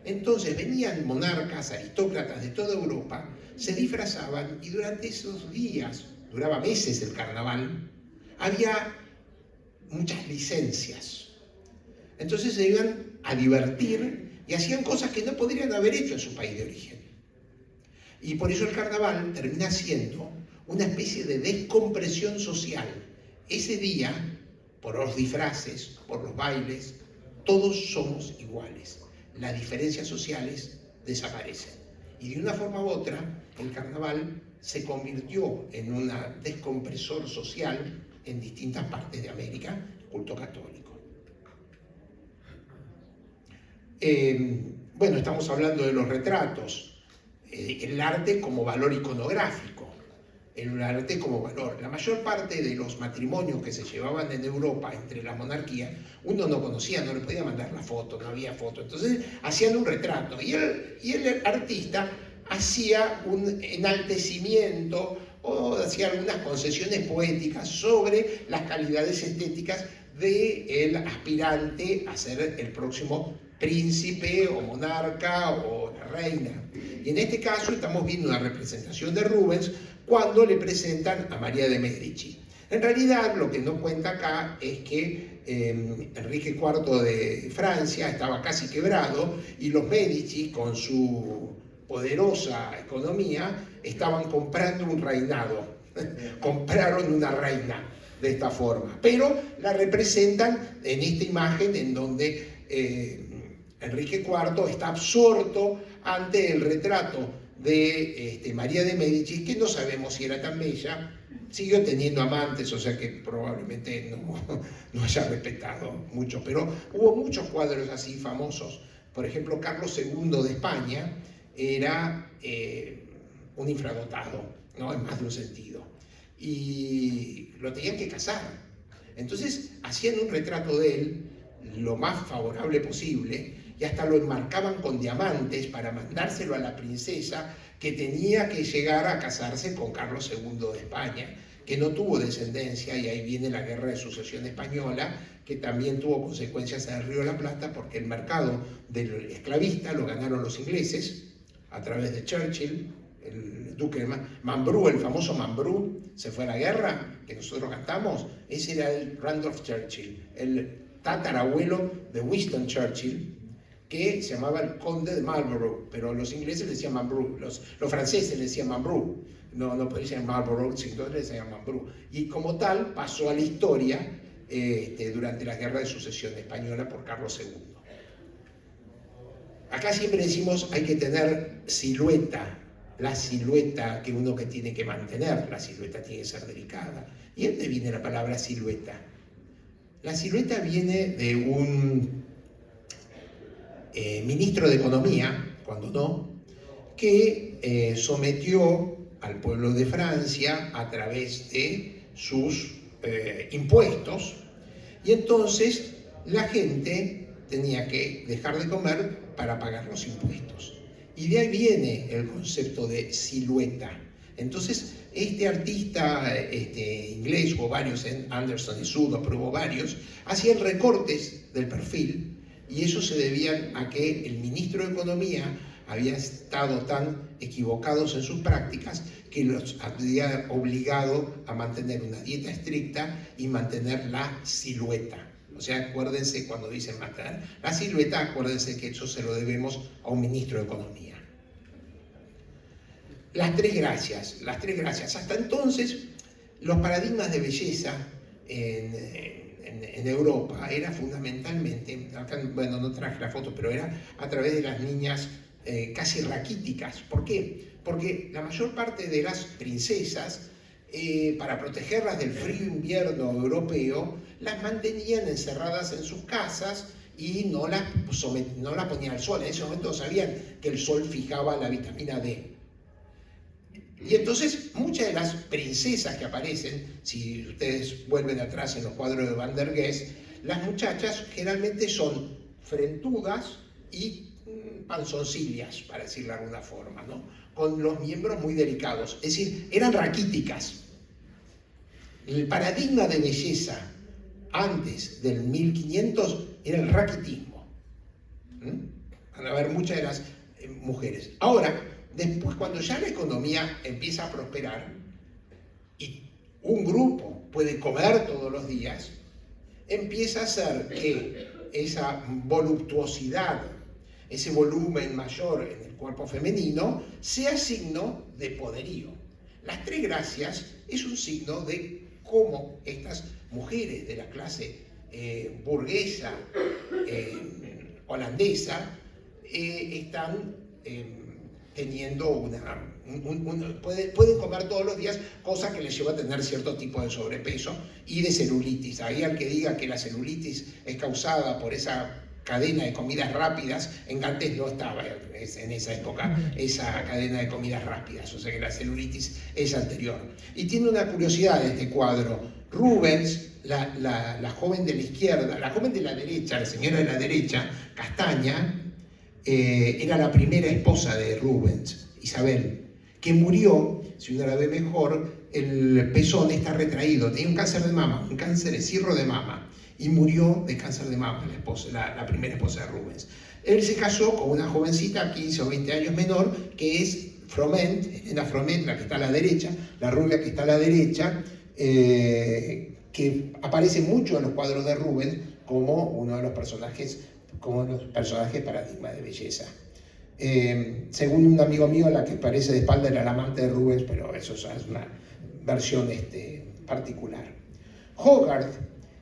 Entonces venían monarcas, aristócratas de toda Europa, se disfrazaban, y durante esos días, duraba meses el carnaval, había muchas licencias. Entonces se iban a divertir y hacían cosas que no podrían haber hecho en su país de origen. Y por eso el carnaval termina siendo una especie de descompresión social. Ese día, por los disfraces, por los bailes, todos somos iguales. Las diferencias sociales desaparecen. Y de una forma u otra, el carnaval se convirtió en un descompresor social en distintas partes de América, culto católico. Bueno, estamos hablando de los retratos, el arte como valor iconográfico. el arte como valor. La mayor parte de los matrimonios que se llevaban en Europa entre la monarquía, uno no conocía, no le podía mandar la foto, no había foto. Entonces hacían un retrato y el artista hacía un enaltecimiento o hacía algunas concesiones poéticas sobre las calidades estéticas del aspirante a ser el próximo príncipe o monarca o la reina. Y en este caso estamos viendo una representación de Rubens cuando le presentan a María de Medici. En realidad lo que no cuenta acá es que Enrique IV de Francia estaba casi quebrado y los Medici, con su poderosa economía, estaban comprando un reinado, compraron una reina de esta forma, pero la representan en esta imagen en donde Enrique IV está absorto ante el retrato de María de Medici, que no sabemos si era tan bella, siguió teniendo amantes, o sea que probablemente no haya respetado mucho, pero hubo muchos cuadros así famosos. Por ejemplo, Carlos II de España era un infradotado, ¿no? En más de un sentido, y lo tenían que casar. Entonces hacían un retrato de él lo más favorable posible y hasta lo enmarcaban con diamantes para mandárselo a la princesa, que tenía que llegar a casarse con Carlos II de España, que no tuvo descendencia, y ahí viene la Guerra de Sucesión Española, que también tuvo consecuencias en el Río de la Plata, porque el mercado del esclavista lo ganaron los ingleses a través de Churchill. El duque de Mambrú, el famoso Mambrú, se fue a la guerra, que nosotros cantamos. Ese era el Randolph Churchill, el tatarabuelo de Winston Churchill, que se llamaba el conde de Marlborough, pero los ingleses le decían Mambrú, los franceses le decían Mambrú, no decían Marlborough, sino le decían Mambrú. Y como tal pasó a la historia durante la Guerra de Sucesión Española por Carlos II. Acá siempre decimos hay que tener silueta, la silueta que uno que tiene que mantener, la silueta tiene que ser delicada. ¿Y de dónde viene la palabra silueta? La silueta viene de un ministro de Economía, cuando no, que sometió al pueblo de Francia a través de sus impuestos, y entonces la gente tenía que dejar de comer para pagar los impuestos. Y de ahí viene el concepto de silueta. Entonces, este artista inglés, hubo varios, Anderson y Sudop, pero hubo varios, hacían recortes del perfil, y eso se debían a que el ministro de Economía había estado tan equivocados en sus prácticas que los había obligado a mantener una dieta estricta y mantener la silueta. O sea, acuérdense cuando dicen mantener la silueta, acuérdense que eso se lo debemos a un ministro de Economía. Las tres gracias. Hasta entonces, los paradigmas de belleza en Europa era fundamentalmente, acá, bueno, no traje la foto, pero era a través de las niñas casi raquíticas. ¿Por qué? Porque la mayor parte de las princesas, para protegerlas del frío invierno europeo, las mantenían encerradas en sus casas y no las ponían al sol. En ese momento sabían que el sol fijaba la vitamina D. Y entonces muchas de las princesas que aparecen, si ustedes vuelven atrás en los cuadros de Van der Geest, las muchachas generalmente son frentudas y panzoncillas, para decirlo de alguna forma, ¿no? Con los miembros muy delicados, es decir, eran raquíticas. El paradigma de belleza antes del 1500 era el raquitismo. Van a ver muchas de las mujeres. Ahora, después, cuando ya la economía empieza a prosperar y un grupo puede comer todos los días, empieza a ser que esa voluptuosidad, ese volumen mayor en el cuerpo femenino, sea signo de poderío. Las tres gracias es un signo de cómo estas mujeres de la clase burguesa holandesa están teniendo pueden comer todos los días, cosa que les lleva a tener cierto tipo de sobrepeso y de celulitis. Ahí al que diga que la celulitis es causada por esa cadena de comidas rápidas. En Gantés no estaba en esa época esa cadena de comidas rápidas, o sea que la celulitis es anterior. Y tiene una curiosidad de este cuadro. Rubens, la joven de la izquierda, la joven de la derecha, la señora de la derecha, Castaña, era la primera esposa de Rubens, Isabel, que murió, si uno la ve mejor, el pezón está retraído, tenía un cáncer de mama, un cáncer de cirro de mama, y murió de cáncer de mama la primera esposa de Rubens. Él se casó con una jovencita, 15 o 20 años menor, que es Froment, Elena Froment, la que está a la derecha, la rubia que está a la derecha, que aparece mucho en los cuadros de Rubens como uno de los personajes, paradigma de belleza. Según un amigo mío, la que parece de espalda era la amante de Rubens, pero eso es una versión particular. Hogarth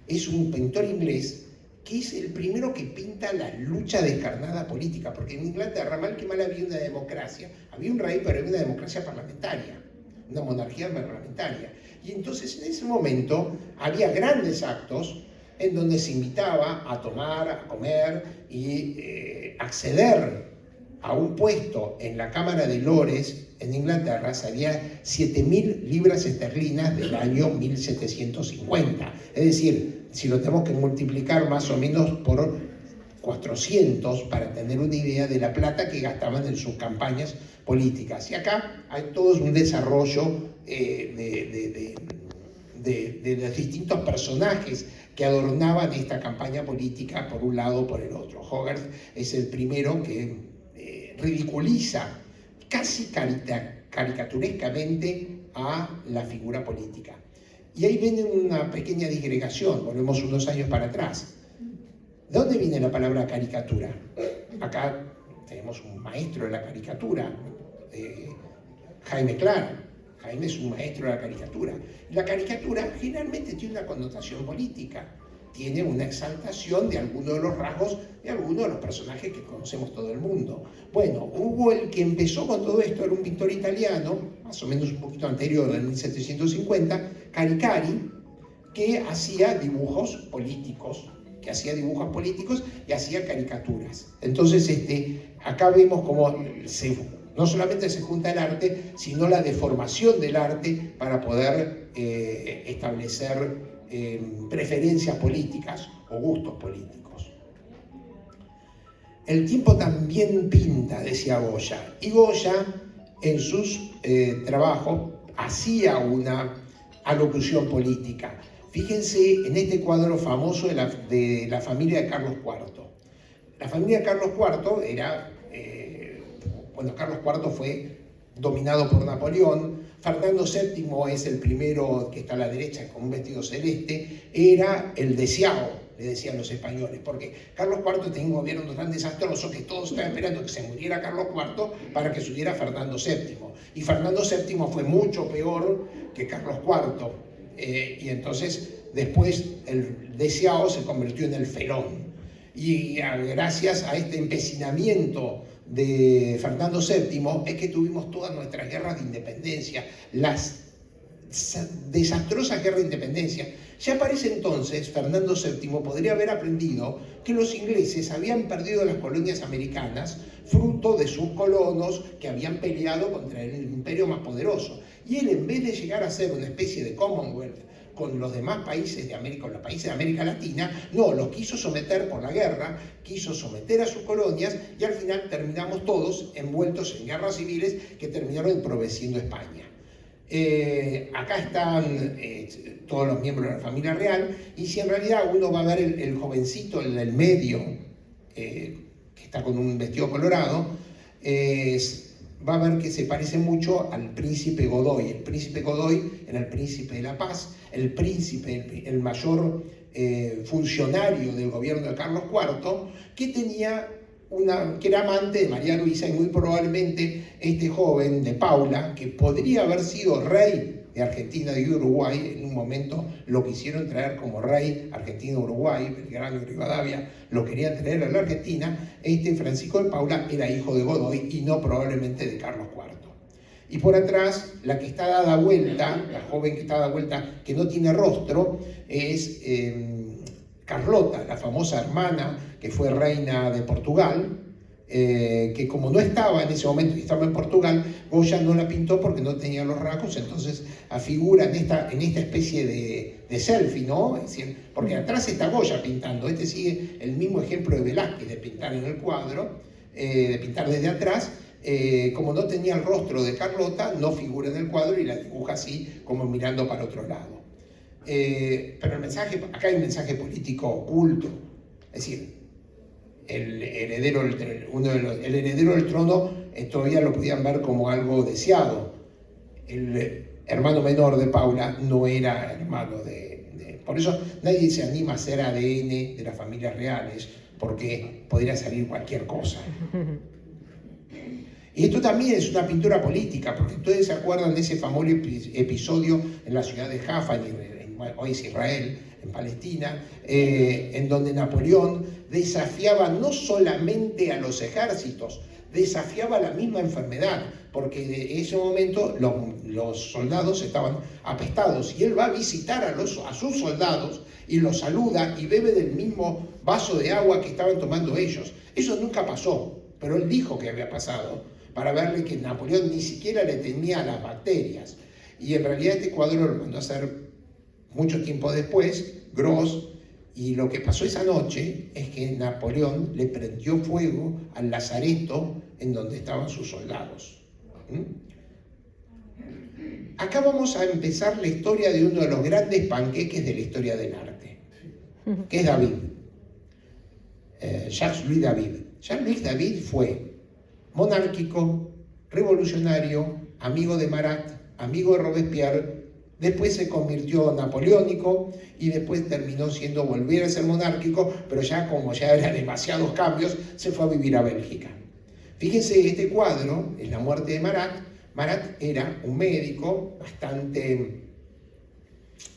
es un pintor inglés que es el primero que pinta la lucha descarnada política, porque en Inglaterra, mal que mal, había una democracia, había un rey, pero había una democracia parlamentaria, una monarquía parlamentaria. Y entonces en ese momento había grandes actos en donde se invitaba a tomar, a comer y acceder a un puesto en la Cámara de Lores en Inglaterra salía 7.000 libras esterlinas del año 1750. Es decir, si lo tenemos que multiplicar más o menos por 400 para tener una idea de la plata que gastaban en sus campañas políticas. Y acá hay todo un desarrollo de los distintos personajes que adornaban esta campaña política por un lado o por el otro. Hogarth es el primero que ridiculiza casi caricaturescamente a la figura política. Y ahí viene una pequeña disgregación, volvemos unos años para atrás. ¿De dónde viene la palabra caricatura? Acá tenemos un maestro de la caricatura, Jaime Clara. Jaime es un maestro de la caricatura. La caricatura generalmente tiene una connotación política, tiene una exaltación de algunos de los rasgos de algunos de los personajes que conocemos todo el mundo. Bueno, hubo el que empezó con todo esto, era un pintor italiano, más o menos un poquito anterior, en 1750, Caricari, que hacía dibujos políticos y hacía caricaturas. Entonces, acá vemos cómo no solamente se junta el arte, sino la deformación del arte para poder establecer preferencias políticas o gustos políticos. El tiempo también pinta, decía Goya, y Goya en sus trabajos hacía una alocución política. Fíjense en este cuadro famoso de la familia de Carlos IV. La familia de Carlos IV era, Carlos IV fue dominado por Napoleón. Fernando VII es el primero que está a la derecha con un vestido celeste, era el deseado, le decían los españoles, porque Carlos IV tenía un gobierno tan desastroso que todos estaban esperando que se muriera Carlos IV para que subiera Fernando VII. Y Fernando VII fue mucho peor que Carlos IV. Y entonces después el deseado se convirtió en el felón. Y gracias a este empecinamiento de Fernando VII es que tuvimos todas nuestras guerras de independencia, las desastrosas guerras de independencia. Ya para ese entonces Fernando VII podría haber aprendido que los ingleses habían perdido las colonias americanas fruto de sus colonos que habían peleado contra el imperio más poderoso. Y él, en vez de llegar a ser una especie de Commonwealth con los demás países de América, con los países de América Latina, no, los quiso someter por la guerra, quiso someter a sus colonias y al final terminamos todos envueltos en guerras civiles que terminaron empobreciendo España. Acá están todos los miembros de la familia real y si en realidad uno va a ver el jovencito en el medio, que está con un vestido colorado, va a ver que se parece mucho al príncipe Godoy. El príncipe Godoy era el príncipe de la paz, el príncipe, el mayor funcionario del gobierno de Carlos IV, que era amante de María Luisa y muy probablemente este joven de Paula, que podría haber sido rey de Argentina y Uruguay, en un momento lo quisieron traer como rey Argentina-Uruguay, Belgrano y Rivadavia lo querían traer a la Argentina, Francisco de Paula era hijo de Godoy y no probablemente de Carlos IV. Y por atrás, la que está dada vuelta, la joven que está dada vuelta, que no tiene rostro, es Carlota, la famosa hermana que fue reina de Portugal, que como no estaba en ese momento, estaba en Portugal, Goya no la pintó porque no tenía los rasgos, entonces figura en esta especie de selfie, ¿no? Es decir, porque atrás está Goya pintando, este sigue el mismo ejemplo de Velázquez de pintar en el cuadro, de pintar desde atrás. Como no tenía el rostro de Carlota, no figura en el cuadro y la dibuja así, como mirando para otro lado. Pero el mensaje, acá hay un mensaje político oculto, es decir, el heredero del trono todavía lo podían ver como algo deseado. El hermano menor de Paula no era hermano por eso nadie se anima a hacer ADN de las familias reales, porque podría salir cualquier cosa. Y esto también es una pintura política, porque ustedes se acuerdan de ese famoso episodio en la ciudad de Jaffa, hoy es Israel, en Palestina, en donde Napoleón desafiaba no solamente a los ejércitos, desafiaba la misma enfermedad, porque en ese momento los soldados estaban apestados y él va a visitar a sus soldados y los saluda y bebe del mismo vaso de agua que estaban tomando ellos. Eso nunca pasó, pero él dijo que había pasado, para verle que Napoleón ni siquiera le temía a las bacterias. Y en realidad este cuadro lo mandó a hacer mucho tiempo después, Gros, y lo que pasó esa noche es que Napoleón le prendió fuego al lazareto en donde estaban sus soldados. Acá vamos a empezar la historia de uno de los grandes panqueques de la historia del arte, que es David, Jacques-Louis David. Jacques-Louis David fue monárquico, revolucionario, amigo de Marat, amigo de Robespierre. Después se convirtió napoleónico y después terminó volver a ser monárquico, pero ya como ya eran demasiados cambios, se fue a vivir a Bélgica. Fíjense, este cuadro es la muerte de Marat. Marat era un médico bastante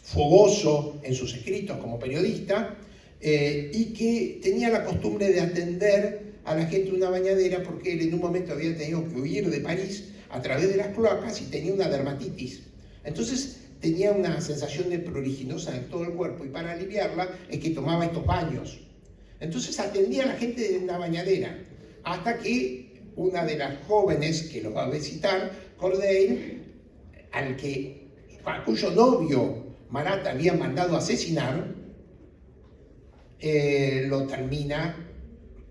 fogoso en sus escritos como periodista y que tenía la costumbre de atender a la gente en una bañadera porque él en un momento había tenido que huir de París a través de las cloacas y tenía una dermatitis. Entonces tenía una sensación de pruriginosa en todo el cuerpo y para aliviarla es que tomaba estos baños. Entonces atendía a la gente de una bañadera hasta que una de las jóvenes que lo va a visitar, Corday, cuyo novio Marat había mandado asesinar, lo termina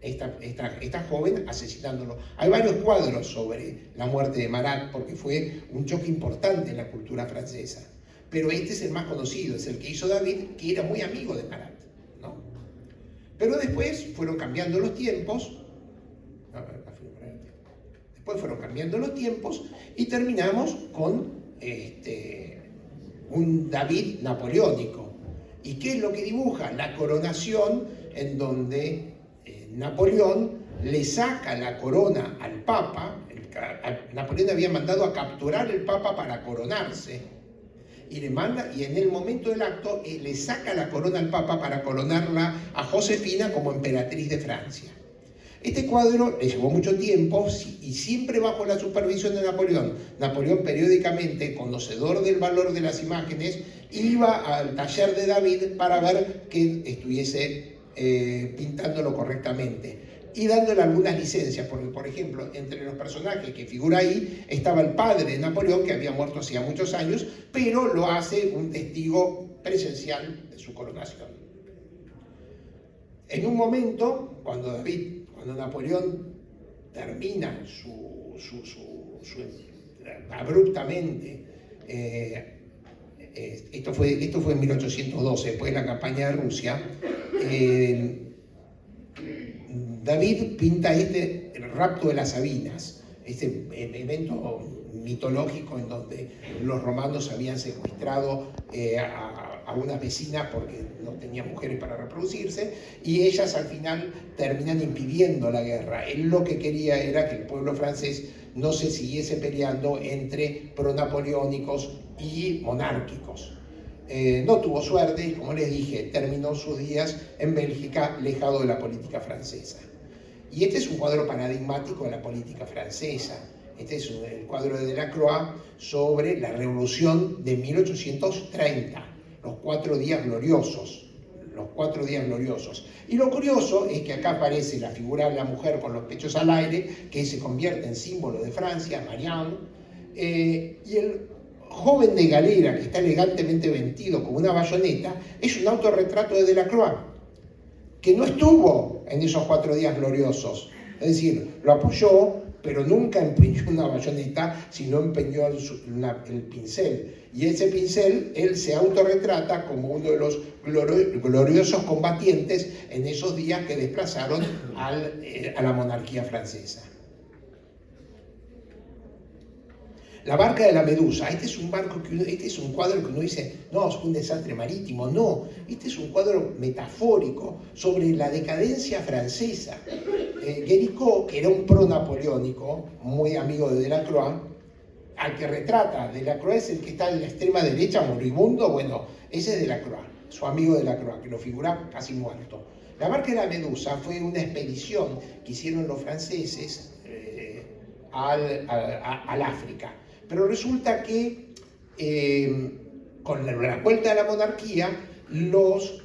esta joven asesinándolo. Hay varios cuadros sobre la muerte de Marat porque fue un choque importante en la cultura francesa. Pero este es el más conocido, es el que hizo David, que era muy amigo de Marat, ¿no? Pero después fueron cambiando los tiempos. Y terminamos con un David napoleónico. ¿Y qué es lo que dibuja? La coronación, en donde Napoleón le saca la corona al Papa. Napoleón había mandado a capturar el Papa para coronarse. Y en el momento del acto le saca la corona al Papa para coronarla a Josefina como emperatriz de Francia. Este cuadro le llevó mucho tiempo y siempre bajo la supervisión de Napoleón. Napoleón periódicamente, conocedor del valor de las imágenes, iba al taller de David para ver que estuviese pintándolo correctamente y dándole algunas licencias, porque por ejemplo, entre los personajes que figura ahí estaba el padre de Napoleón, que había muerto hacía muchos años, pero lo hace un testigo presencial de su coronación. En un momento, cuando Napoleón termina abruptamente, esto fue en 1812, después de la campaña de Rusia, David pinta el rapto de las Sabinas, este evento mitológico en donde los romanos habían secuestrado a unas vecinas porque no tenían mujeres para reproducirse y ellas al final terminan impidiendo la guerra. Él lo que quería era que el pueblo francés no se siguiese peleando entre pronapoleónicos y monárquicos. No tuvo suerte y, como les dije, terminó sus días en Bélgica, alejado de la política francesa. Y este es un cuadro paradigmático de la política francesa. Este es el cuadro de Delacroix sobre la Revolución de 1830, los 4 días gloriosos, los 4 días gloriosos. Y lo curioso es que acá aparece la figura de la mujer con los pechos al aire, que se convierte en símbolo de Francia, Marianne, y el joven de galera que está elegantemente vestido con una bayoneta es un autorretrato de Delacroix, que no estuvo en esos 4 días gloriosos. Es decir, lo apoyó, pero nunca empeñó una bayoneta, sino empeñó el pincel. Y ese pincel, él se autorretrata como uno de los gloriosos combatientes en esos días que desplazaron a la monarquía francesa. La barca de la Medusa. Este es un cuadro que uno dice, no, es un desastre marítimo. No, este es un cuadro metafórico sobre la decadencia francesa. Guericó, que era un pro-napoleónico, muy amigo de Delacroix, al que retrata. Delacroix es el que está en la extrema derecha, moribundo. Bueno, ese es Delacroix, su amigo Delacroix, que lo figura casi muerto. La barca de la Medusa fue una expedición que hicieron los franceses al África. Pero resulta que con la vuelta de la monarquía, los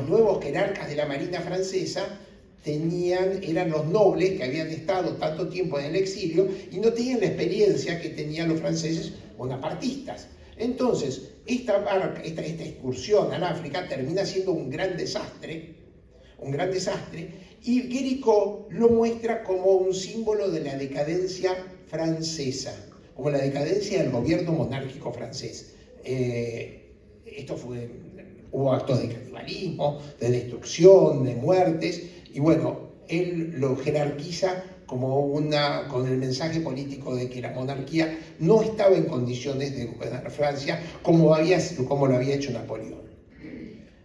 nuevos jerarcas de la marina francesa eran los nobles que habían estado tanto tiempo en el exilio y no tenían la experiencia que tenían los franceses bonapartistas. Entonces, esta excursión al África termina siendo un gran desastre, y Guericó lo muestra como un símbolo de la decadencia francesa, como la decadencia del gobierno monárquico francés. Hubo actos de canibalismo, de destrucción, de muertes, y bueno, él lo jerarquiza con el mensaje político de que la monarquía no estaba en condiciones de gobernar Francia como lo había hecho Napoleón.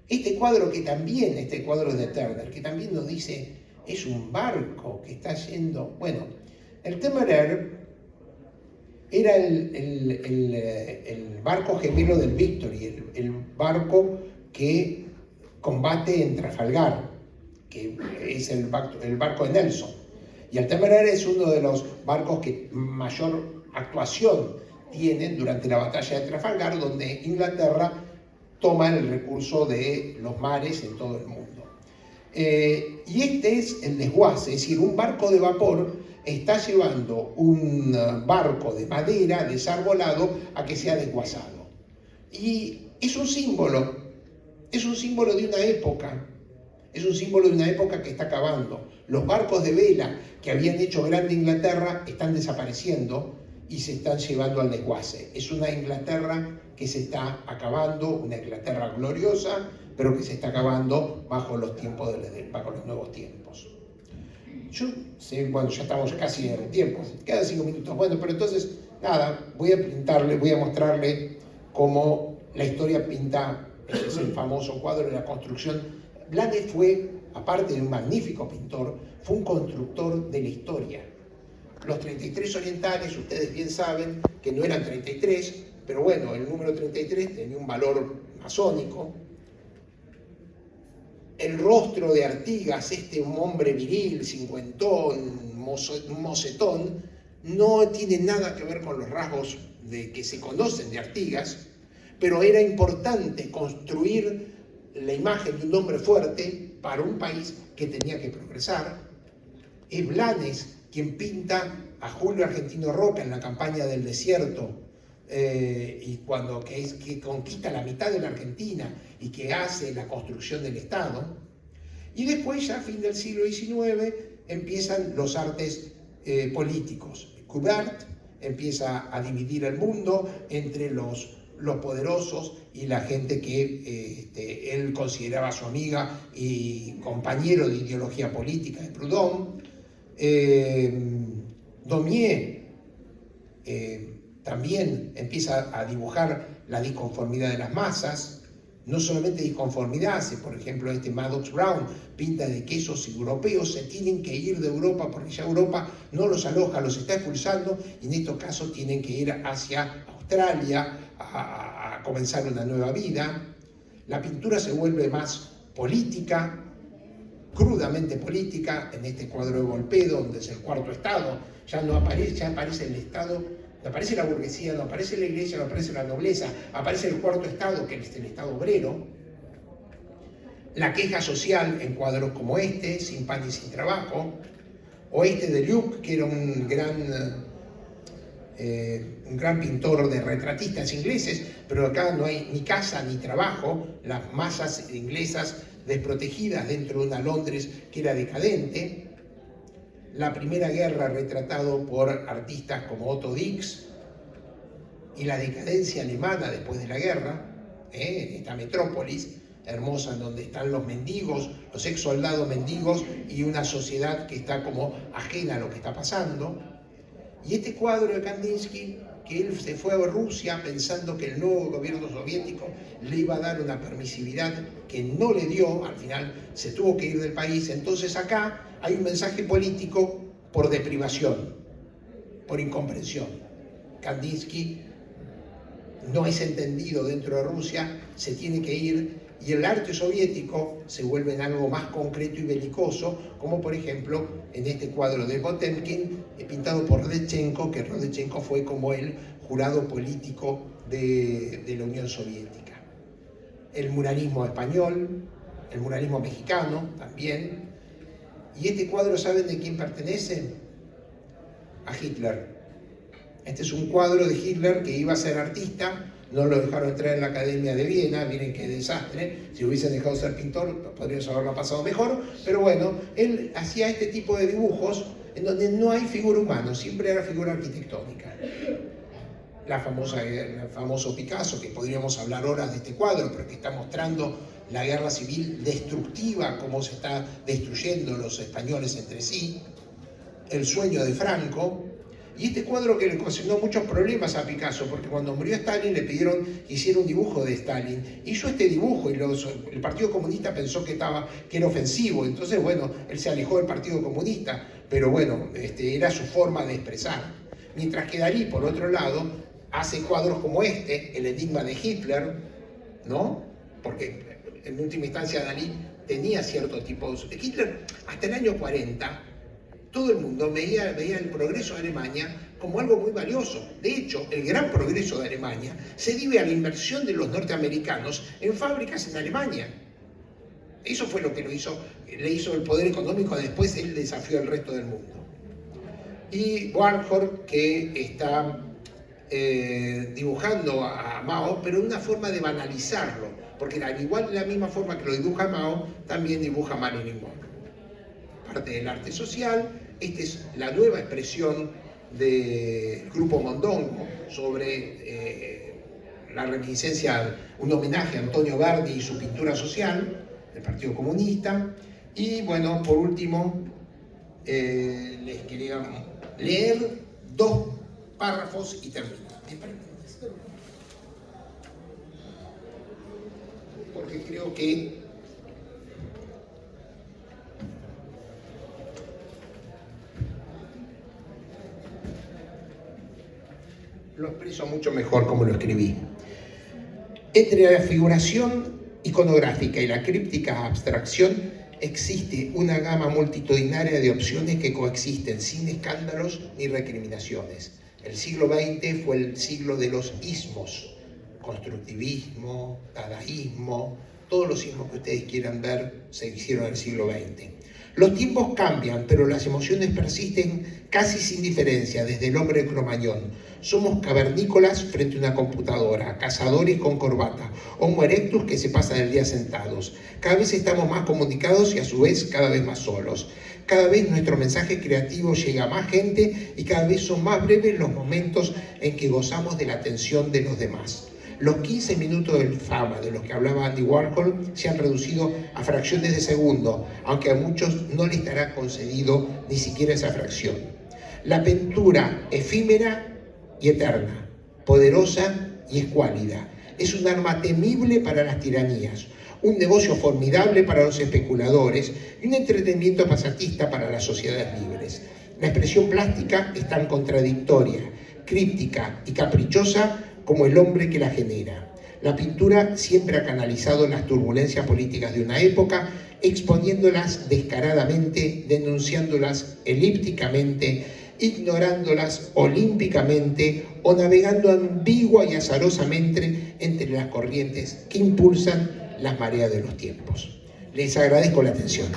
Este cuadro de Turner, que también nos dice, es un barco que está yendo. Bueno, el Temeraire era el barco gemelo del Victory, el barco que combate en Trafalgar, que es el barco de Nelson. Y el Temeraire es uno de los barcos que mayor actuación tienen durante la batalla de Trafalgar, donde Inglaterra toma el recurso de los mares en todo el mundo. Y este es el desguace, es decir, un barco de vapor está llevando un barco de madera desarbolado a que sea desguazado. Y es un símbolo de una época, que está acabando. Los barcos de vela que habían hecho grande Inglaterra están desapareciendo y se están llevando al desguace. Es una Inglaterra que se está acabando, una Inglaterra gloriosa, pero que se está acabando bajo los nuevos tiempos. Ya estamos casi en el tiempo, quedan 5 minutos. Bueno, pero entonces, nada, voy a mostrarle cómo la historia pinta, es el famoso cuadro de la construcción. Blanet fue, aparte de un magnífico pintor, fue un constructor de la historia. Los 33 orientales, ustedes bien saben que no eran 33, pero bueno, el número 33 tenía un valor masónico. El rostro de Artigas, un hombre viril, cincuentón, mocetón, no tiene nada que ver con los rasgos que se conocen de Artigas, pero era importante construir la imagen de un hombre fuerte para un país que tenía que progresar. Es Blanes quien pinta a Julio Argentino Roca en la campaña del desierto, que conquista la mitad de la Argentina y que hace la construcción del Estado. Y después, ya a fin del siglo XIX, empiezan los artes políticos. Courbet empieza a dividir el mundo entre los poderosos y la gente que él consideraba su amiga y compañero de ideología política de Proudhon. Daumier también empieza a dibujar la disconformidad de las masas. No solamente disconformidad, por ejemplo, Maddox Brown pinta de que esos europeos se tienen que ir de Europa porque ya Europa no los aloja, los está expulsando, y en estos casos tienen que ir hacia Australia a comenzar una nueva vida. La pintura se vuelve más política, crudamente política, en este cuadro de Volpedo, donde es el cuarto estado, ya aparece el Estado. No aparece la burguesía, no aparece la iglesia, no aparece la nobleza, aparece el cuarto estado, que es el estado obrero. La queja social en cuadros como este, Sin pan y sin trabajo, o este de Luke, que era un gran pintor de retratistas ingleses, pero acá no hay ni casa ni trabajo, las masas inglesas desprotegidas dentro de una Londres que era decadente. La Primera Guerra, retratado por artistas como Otto Dix, y la decadencia alemana después de la guerra, esta metrópolis hermosa en donde están los mendigos, los ex soldados mendigos y una sociedad que está como ajena a lo que está pasando. Y este cuadro de Kandinsky, que él se fue a Rusia pensando que el nuevo gobierno soviético le iba a dar una permisividad que no le dio, al final se tuvo que ir del país. Entonces acá hay un mensaje político por deprivación, por incomprensión. Kandinsky no es entendido dentro de Rusia, se tiene que ir, y el arte soviético se vuelve en algo más concreto y belicoso, como por ejemplo en este cuadro de Potemkin, pintado por Rodetchenko, que Rodetchenko fue como el jurado político de la Unión Soviética. El muralismo español, el muralismo mexicano también. Y este cuadro, ¿saben de quién pertenece? A Hitler. Este es un cuadro de Hitler que iba a ser artista, no lo dejaron entrar en la Academia de Viena, miren qué desastre, si hubiesen dejado ser pintor podríamos haberlo pasado mejor, pero bueno, él hacía este tipo de dibujos en donde no hay figura humana, siempre era figura arquitectónica. El famoso Picasso, que podríamos hablar horas de este cuadro, pero que está mostrando la guerra civil destructiva, cómo se está destruyendo los españoles entre sí, el sueño de Franco. Y este cuadro que le ocasionó muchos problemas a Picasso, porque cuando murió Stalin le pidieron que hiciera un dibujo de Stalin. Hizo este dibujo y el Partido Comunista pensó que era ofensivo, entonces bueno, él se alejó del Partido Comunista, pero bueno, era su forma de expresar. Mientras que Dalí, por otro lado, hace cuadros como este, El enigma de Hitler, ¿no? Porque en última instancia Dalí tenía cierto tipo de... Hitler, hasta el año 40, todo el mundo veía el progreso de Alemania como algo muy valioso. De hecho, el gran progreso de Alemania se debe a la inversión de los norteamericanos en fábricas en Alemania. Eso fue lo que le hizo el poder económico, después él desafió al resto del mundo. Y Warhol, que está dibujando a Mao, pero de una forma de banalizarlo, porque al igual de la misma forma que lo dibuja Mao, también dibuja Marilyn Monroe. Parte del arte social. Esta es la nueva expresión del grupo Mondongo sobre la reminiscencia, un homenaje a Antonio Verdi y su pintura social del Partido Comunista. Y bueno, por último, les quería leer 2 párrafos y termino. Porque creo que lo expreso mucho mejor como lo escribí. Entre la figuración iconográfica y la críptica abstracción existe una gama multitudinaria de opciones que coexisten sin escándalos ni recriminaciones. El siglo XX fue el siglo de los ismos, constructivismo, dadaísmo, todos los ismos que ustedes quieran ver se hicieron en el siglo XX. Los tiempos cambian, pero las emociones persisten casi sin diferencia desde el hombre cromañón. Somos cavernícolas frente a una computadora, cazadores con corbata, homo erectus que se pasan el día sentados. Cada vez estamos más comunicados y a su vez cada vez más solos. Cada vez nuestro mensaje creativo llega a más gente y cada vez son más breves los momentos en que gozamos de la atención de los demás. Los 15 minutos de fama de los que hablaba Andy Warhol se han reducido a fracciones de segundo, aunque a muchos no les estará concedido ni siquiera esa fracción. La pintura efímera y eterna, poderosa y escuálida, es un arma temible para las tiranías, un negocio formidable para los especuladores y un entretenimiento pasatista para las sociedades libres. La expresión plástica es tan contradictoria, críptica y caprichosa como el hombre que la genera. La pintura siempre ha canalizado las turbulencias políticas de una época, exponiéndolas descaradamente, denunciándolas elípticamente, ignorándolas olímpicamente o navegando ambigua y azarosamente entre las corrientes que impulsan las mareas de los tiempos. Les agradezco la atención.